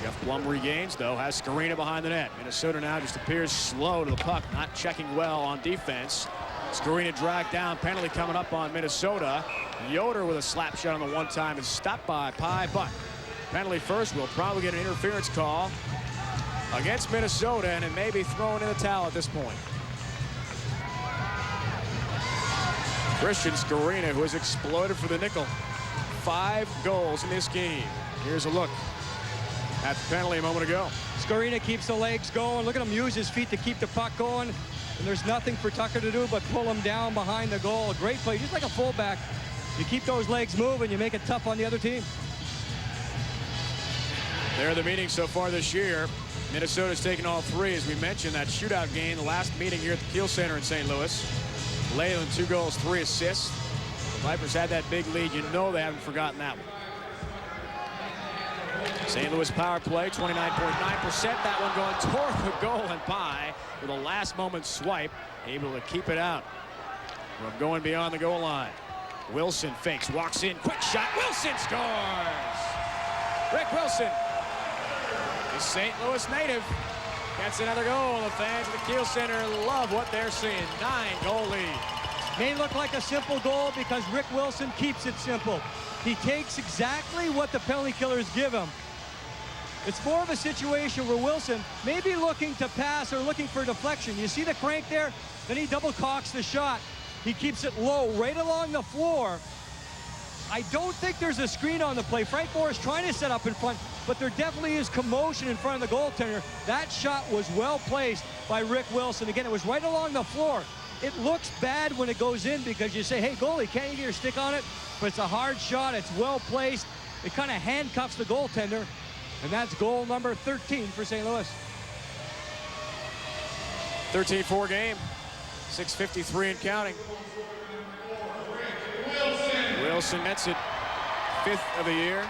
Jeff Blum regains, though, has Scarina behind the net. Minnesota now just appears slow to the puck, not checking well on defense. Scarina dragged down, penalty coming up on Minnesota. Yoder with a slap shot on the one time is stopped by Pye, but penalty first. Will probably get an interference call against Minnesota, and it may be thrown in the towel at this point. Christian Scarina, who has exploded for the nickel. 5 goals in this game. Here's a look at the penalty a moment ago. Scarina keeps the legs going. Look at him use his feet to keep the puck going. And there's nothing for Tucker to do but pull him down behind the goal. A great play, just like a fullback. You keep those legs moving, you make it tough on the other team. They're the meeting so far this year. Minnesota's taken all 3, as we mentioned, that shootout game, the last meeting here at the Kiel Center in St. Louis. Leyland, 2 goals, 3 assists. The Vipers had that big lead. You know they haven't forgotten that one. St. Louis power play, 29.9%. That one going toward the goal, and Pye with a last-moment swipe, able to keep it out from going beyond the goal line. Wilson fakes, walks in, quick shot. Wilson scores! Rick Wilson, a St. Louis native, gets another goal. The fans of the Kiel Center love what they're seeing. 9-goal lead. May look like a simple goal because Rick Wilson keeps it simple. He takes exactly what the penalty killers give him. It's more of a situation where Wilson may be looking to pass or looking for deflection. You see the crank there? Then he double cocks the shot. He keeps it low, right along the floor. I don't think there's a screen on the play. Frank Moore is trying to set up in front, but there definitely is commotion in front of the goaltender. That shot was well placed by Rick Wilson. Again, it was right along the floor. It looks bad when it goes in because you say, hey, goalie, can't you get your stick on it? But it's a hard shot. It's well placed. It kind of handcuffs the goaltender. And that's goal number 13 for St. Louis. 13-4 game. 6:53 and counting. Wilson nets it. 5th of the year.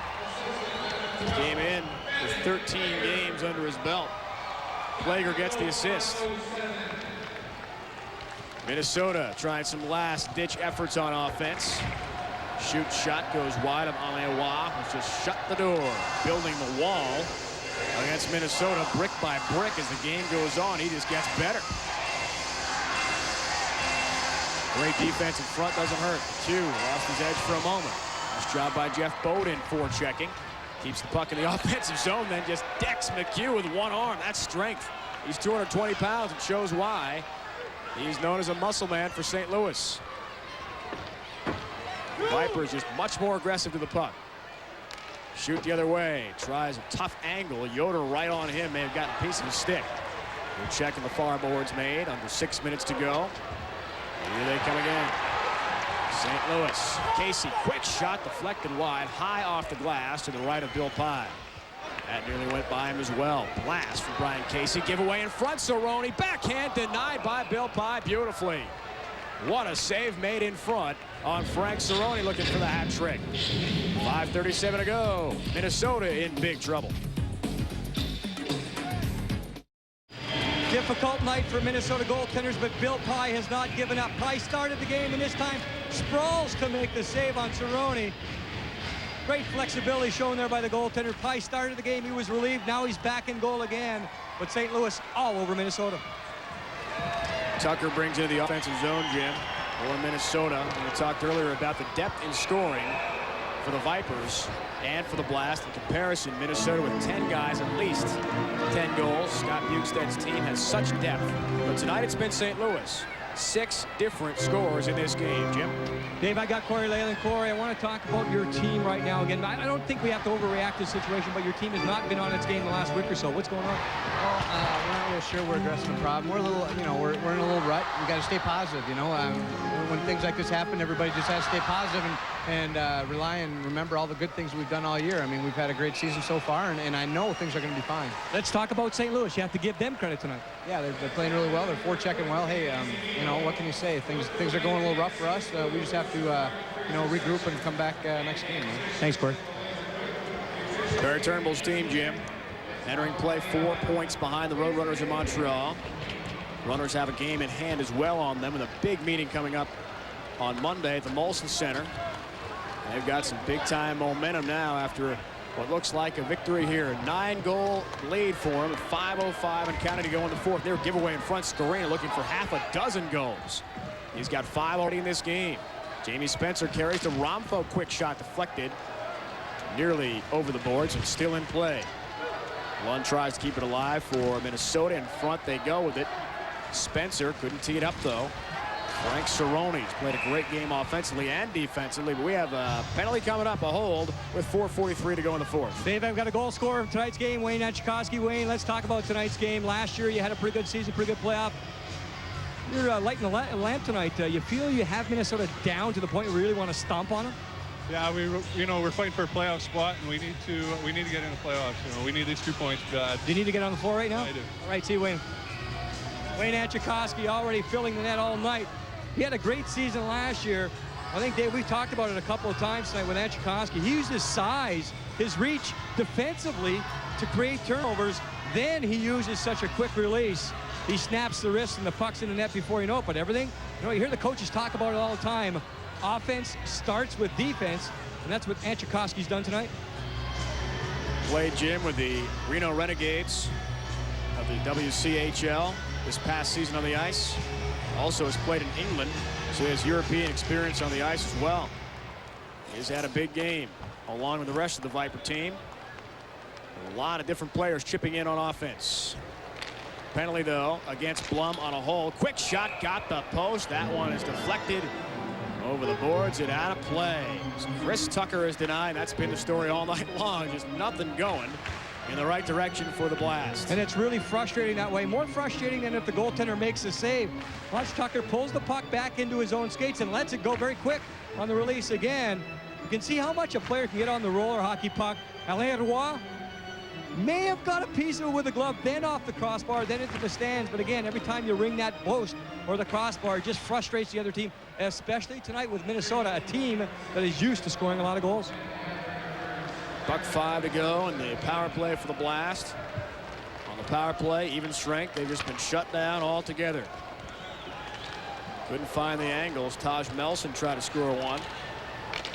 Came in with 13 games under his belt. Plager gets the assist. Minnesota trying some last-ditch efforts on offense. Shoot shot goes wide of Alewa, who's just shut the door, building the wall against Minnesota brick by brick as the game goes on. He just gets better. Great defense in front, doesn't hurt. Q lost his edge for a moment. Nice job by Jeff Bowden forechecking. Keeps the puck in the offensive zone, then just decks McHugh with one arm. That's strength. He's 220 pounds and shows why. He's known as a muscle man for St. Louis. Vipers just much more aggressive to the puck. Shoot the other way. Tries a tough angle. Yoder right on him. May have gotten a piece of his stick. Good check on the far boards made. Under 6 minutes to go. Here they come again. St. Louis. Casey, quick shot deflected wide. High off the glass to the right of Bill Pye. That nearly went by him as well. Blast from Brian Casey. Giveaway in front. Cerrone. Backhand denied by Bill Pye beautifully. What a save made in front on Frank Cerrone, looking for the hat trick. 5:37 to go. Minnesota in big trouble. Difficult night for Minnesota goaltenders, but Bill Pye has not given up. Pye started the game, and this time Sprawls can make the save on Cerrone. Great flexibility shown there by the goaltender. Pye started the game, he was relieved, now he's back in goal again. But St. Louis all over Minnesota. Tucker brings in the offensive zone, Jim, for Minnesota. We talked earlier about the depth in scoring for the Vipers and for the Blast. In comparison, Minnesota with 10 guys, at least 10 goals. Scott Bukestad's team has such depth. But tonight it's been St. Louis. 6 different scores in this game, Jim. Dave, I got Corey Leyland. Corey, I want to talk about your team right now again. I don't think we have to overreact to the situation, but your team has not been on its game the last week or so. What's going on? Well, we're not real sure we're addressing the problem. We're a little, we're in a little rut. We got to stay positive, when things like this happen, everybody just has to stay positive and rely and remember all the good things we've done all year. I mean, we've had a great season so far, and I know things are going to be fine. Let's talk about St. Louis. You have to give them credit tonight. Yeah, they're playing really well. They're forechecking well. Hey, what can you say? Things are going a little rough for us. We just have to, regroup and come back next game. Thanks, Corey. Barry Turnbull's team, Jim, entering play 4 points behind the Roadrunners in Montreal. Runners have a game in hand as well on them, with a big meeting coming up on Monday at the Molson Center. They've got some big-time momentum now after what looks like a victory here. 9-goal lead for them at 5:05 and counting to go in the fourth. Their giveaway in front. Skorina looking for half a dozen goals. He's got 5 already in this game. Jamie Spencer carries the Romfo quick shot deflected nearly over the boards and still in play. Lund tries to keep it alive for Minnesota. In front they go with it. Spencer couldn't tee it up though. Frank Cerrone's played a great game offensively and defensively, but we have a penalty coming up, a hold, with 4:43 to go in the fourth. Dave, I've got a goal scorer of tonight's game, Wayne Etchikoski. Wayne, let's talk about tonight's game. Last year you had a pretty good season, pretty good playoff. You're lighting the lamp tonight. You feel you have Minnesota down to the point where you really want to stomp on them? Yeah, we're fighting for a playoff spot, and we need to get in the playoffs. We need these 2 points bad. Do you need to get on the floor right now? I do. All right, see you, Wayne. Wayne Etchikoski already filling the net all night. He had a great season last year. I think, Dave, we talked about it a couple of times tonight with Etchikoski. He used his size, his reach defensively to create turnovers. Then he uses such a quick release. He snaps the wrist and the puck's in the net before you know it. But everything, you hear the coaches talk about it all the time. Offense starts with defense, and that's what Etchikoski's done tonight. Played, Jim, with the Reno Renegades of the WCHL this past season on the ice. Also has played in England, so he has European experience on the ice as well. He's had a big game along with the rest of the Viper team. A lot of different players chipping in on offense. Penalty though against Blum on a hole. Quick shot, got the post. That one is deflected over the boards and out of play. Chris Tucker is denied. That's been the story all night long. Just nothing going in the right direction for the Blast. And it's really frustrating that way. More frustrating than if the goaltender makes a save. Watch, Tucker pulls the puck back into his own skates and lets it go very quick on the release again. You can see how much a player can get on the roller hockey puck. Alain Roy may have got a piece of it with a glove, then off the crossbar, then into the stands. But again, every time you ring that post or the crossbar, it just frustrates the other team, especially tonight with Minnesota, a team that is used to scoring a lot of goals. $1:05 to go in the power play for the Blast. On the power play, even strength, they've just been shut down altogether. Couldn't find the angles. Taj Melson tried to score one.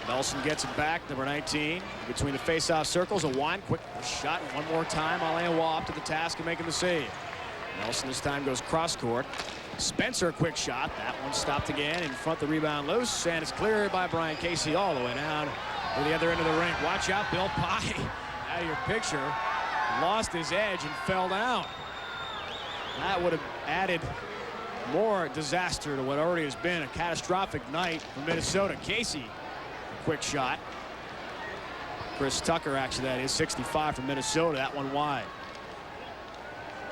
Melson gets it back, number 19. Between the face-off circles, a wine quick shot. One more time, Alain Roy up to the task of making the save. Melson this time goes cross-court. Spencer, a quick shot. That one stopped again. In front, the rebound loose, and it's cleared by Brian Casey all the way down to the other end of the rink. Watch out, Bill Pye, out of your picture. Lost his edge and fell down. That would have added more disaster to what already has been a catastrophic night for Minnesota. Casey, a quick shot. Chris Tucker, actually, that is 65 from Minnesota. That one wide.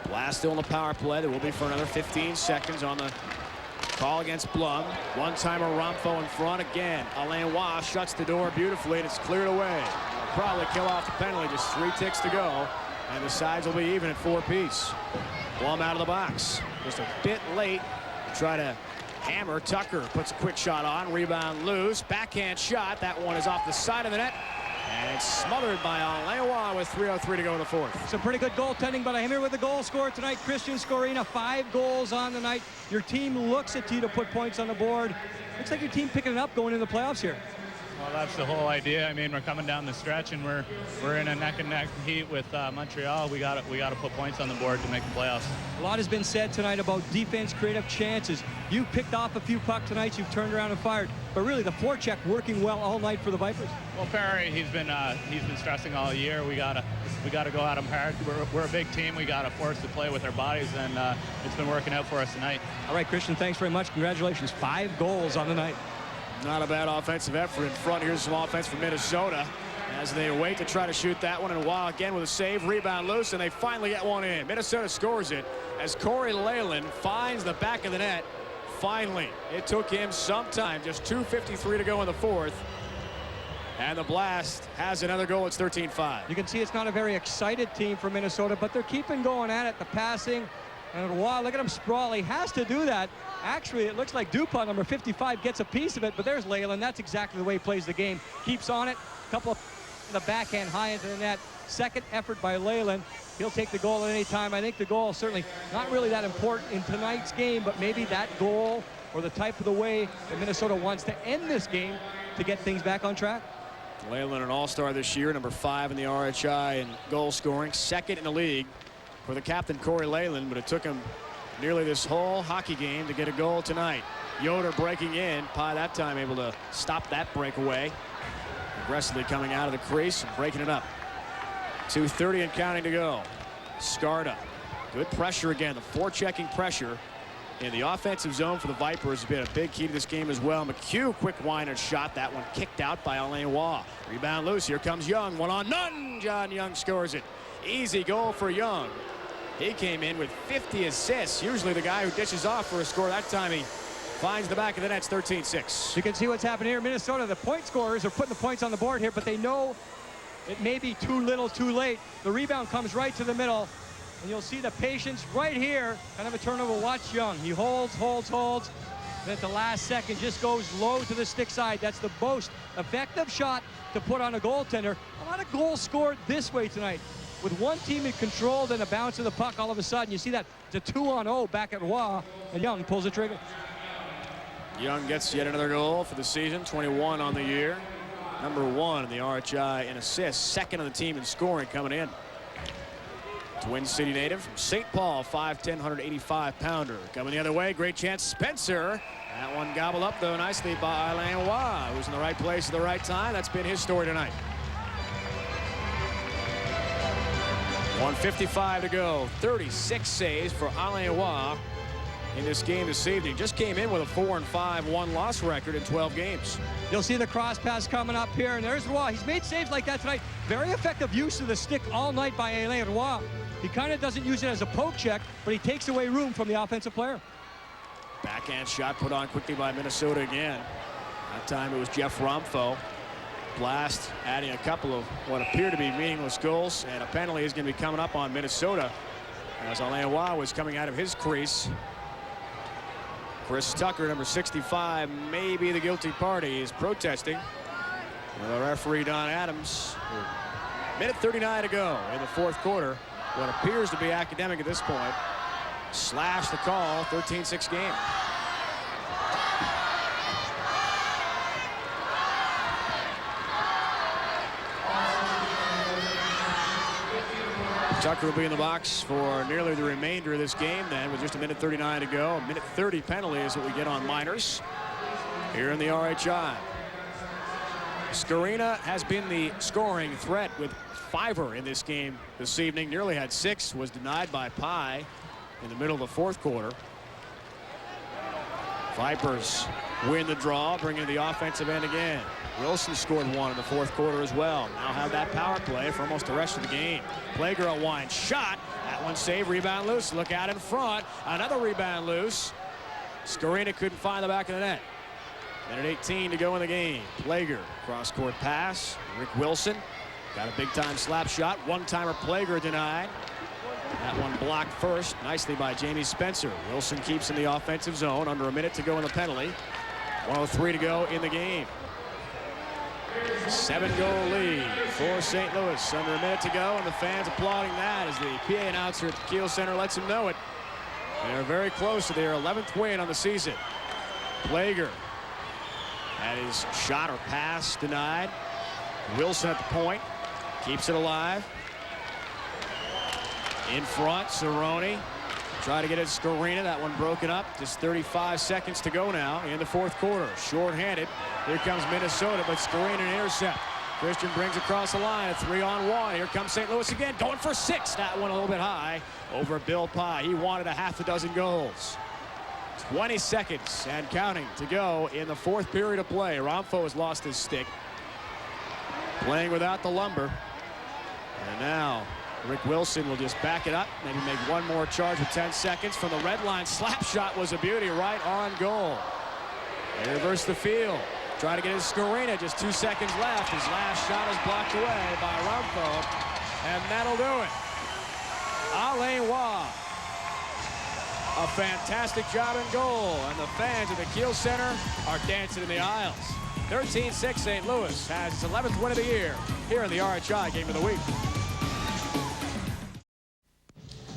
Blast still in the power play. There will be for another 15 seconds on the call against Blum. One-timer Romfo in front again. Alain Roy shuts the door beautifully, and it's cleared away. Probably kill off the penalty. Just 3 ticks to go, and the sides will be even at 4 apiece. Blum out of the box. Just a bit late to try to Hammer, Tucker puts a quick shot on, rebound loose, backhand shot. That one is off the side of the net. And it's smothered by Alain with 3:03 to go in the fourth. Some pretty good goaltending, but I'm here with the goal scorer tonight, Christian Scorina. 5 goals on the night. Your team looks at you to put points on the board. Looks like your team picking it up going into the playoffs here. Well, that's the whole idea. I mean, we're coming down the stretch, and we're in a neck-and-neck heat with Montreal. We got to put points on the board to make the playoffs. A lot has been said tonight about defense, creative chances. You picked off a few puck tonight. You've turned around and fired. But really, the forecheck working well all night for the Vipers. Well, Perry, he's been stressing all year. We gotta go at him hard. We're a big team. We gotta force the play with our bodies, and it's been working out for us tonight. All right, Christian, thanks very much. Congratulations. 5 goals on the night. Not a bad offensive effort in front. Here's some offense from Minnesota as they wait to try to shoot that one. And Waugh again with a save, rebound loose, and they finally get one in. Minnesota scores it as Corey Leyland finds the back of the net. Finally, it took him some time. Just 2:53 to go in the fourth. And the Blast has another goal. It's 13-5. You can see it's not a very excited team for Minnesota, but they're keeping going at it. The passing. And wow, look at him sprawl. He has to do that. Actually, it looks like Dupont, number 55, gets a piece of it, but there's Leyland. That's exactly the way he plays the game. Keeps on it. Couple of the backhand high into the net. Second effort by Leyland. He'll take the goal at any time. I think the goal certainly not really that important in tonight's game, but maybe that goal or the type of the way that Minnesota wants to end this game to get things back on track. Leyland, an all-star this year, number 5 in the RHI in goal scoring, second in the league for the captain, Corey Leyland, but it took him nearly this whole hockey game to get a goal tonight. Yoder breaking in. Pye that time able to stop that breakaway. Aggressively coming out of the crease and breaking it up. 2:30 and counting to go. Scarda. Good pressure again. The forechecking pressure in the offensive zone for the Vipers has been a big key to this game as well. McHugh, quick winder shot. That one kicked out by Alain Waugh. Rebound loose. Here comes Young. 1-on-none. John Young scores it. Easy goal for Young. He came in with 50 assists. Usually the guy who dishes off for a score. That time he finds the back of the net. It's 13-6. You can see what's happening here. Minnesota, the point scorers are putting the points on the board here, but they know it may be too little too late. The rebound comes right to the middle, and you'll see the patience right here. Kind of a turnover. Watch Young. He holds. Then at the last second just goes low to the stick side. That's the most effective shot to put on a goaltender. A lot of goals scored this way tonight. With one team in control, then a bounce of the puck, all of a sudden, you see that it's a 2-on-0 back at Waugh, and Young pulls the trigger. Young gets yet another goal for the season, 21 on the year. Number 1 in the RHI in assists, second on the team in scoring coming in. Twin City native from St. Paul, 5'10", 185-pounder. Coming the other way, great chance, Spencer. That one gobbled up, though, nicely by Alain Waugh, who's in the right place at the right time. That's been his story tonight. 1:55 to go. 36 saves for Alain Waugh in this game this evening. Just came in with a 4-5 1-loss record in 12 games. You'll see the cross pass coming up here, and there's Waugh. He's made saves like that tonight. Very effective use of the stick all night by Alain Waugh. He kind of doesn't use it as a poke check, but he takes away room from the offensive player. Backhand shot put on quickly by Minnesota again. That time it was Jeff Romfo. Blast adding a couple of what appear to be meaningless goals, and a penalty is going to be coming up on Minnesota as Alain Waugh was coming out of his crease. Chris Tucker, number 65, may be the guilty party. He's protesting. The referee, Don Adams. Minute 39 to go in the fourth quarter. What appears to be academic at this point. Slash the call, 13-6 game. Tucker will be in the box for nearly the remainder of this game then, with just a minute 39 to go. A minute 30 penalty is what we get on minors here in the RHI. Scorina has been the scoring threat with 5 in this game this evening. Nearly had 6, was denied by Pye in the middle of the fourth quarter. Vipers win the draw, bringing the offensive end again. Wilson scored 1 in the fourth quarter as well. Now have that power play for almost the rest of the game. Playgirl wind shot. That one saved, rebound loose. Look out in front. Another rebound loose. Scorina couldn't find the back of the net. Minute 18 to go in the game. Plager, cross-court pass. Rick Wilson got a big-time slap shot. One-timer Plager denied. That one blocked first nicely by Jamie Spencer. Wilson keeps in the offensive zone. Under a minute to go in the penalty. 1:03 to go in the game. 7-goal lead for St. Louis. Under a minute to go, and the fans applauding that as the PA announcer at the Kiel Center lets them know it. They're very close to their 11th win on the season. Plager had his shot or pass denied. Wilson at the point. Keeps it alive. In front, Cerrone. Try to get it to Scarina. That one broken up. Just 35 seconds to go now in the fourth quarter. Short-handed. Here comes Minnesota, but Scarina an intercept. Christian brings across the line. A 3-on-1. Here comes St. Louis again. Going for 6. That one a little bit high over Bill Pye. He wanted a half a dozen goals. 20 seconds and counting to go in the fourth period of play. Ramfo has lost his stick. Playing without the lumber. And now Rick Wilson will just back it up. Maybe make one more charge with 10 seconds. From the red line, slap shot was a beauty right on goal. They reverse the field. Try to get his Scarina. Just 2 seconds left. His last shot is blocked away by Ramfo. And that'll do it. Alain Waugh. A fantastic job in goal. And the fans at the Kiel Center are dancing in the aisles. 13-6 St. Louis has its 11th win of the year here in the RHI Game of the Week.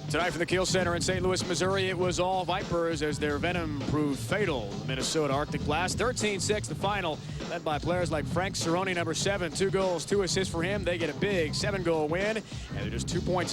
Tonight from the Kiel Center in St. Louis, Missouri, it was all Vipers as their venom proved fatal. The Minnesota Arctic Blast, 13-6 the final, led by players like Frank Cerrone, number 7, 2 goals, 2 assists for him. They get a big 7-goal win, and they're just 2 points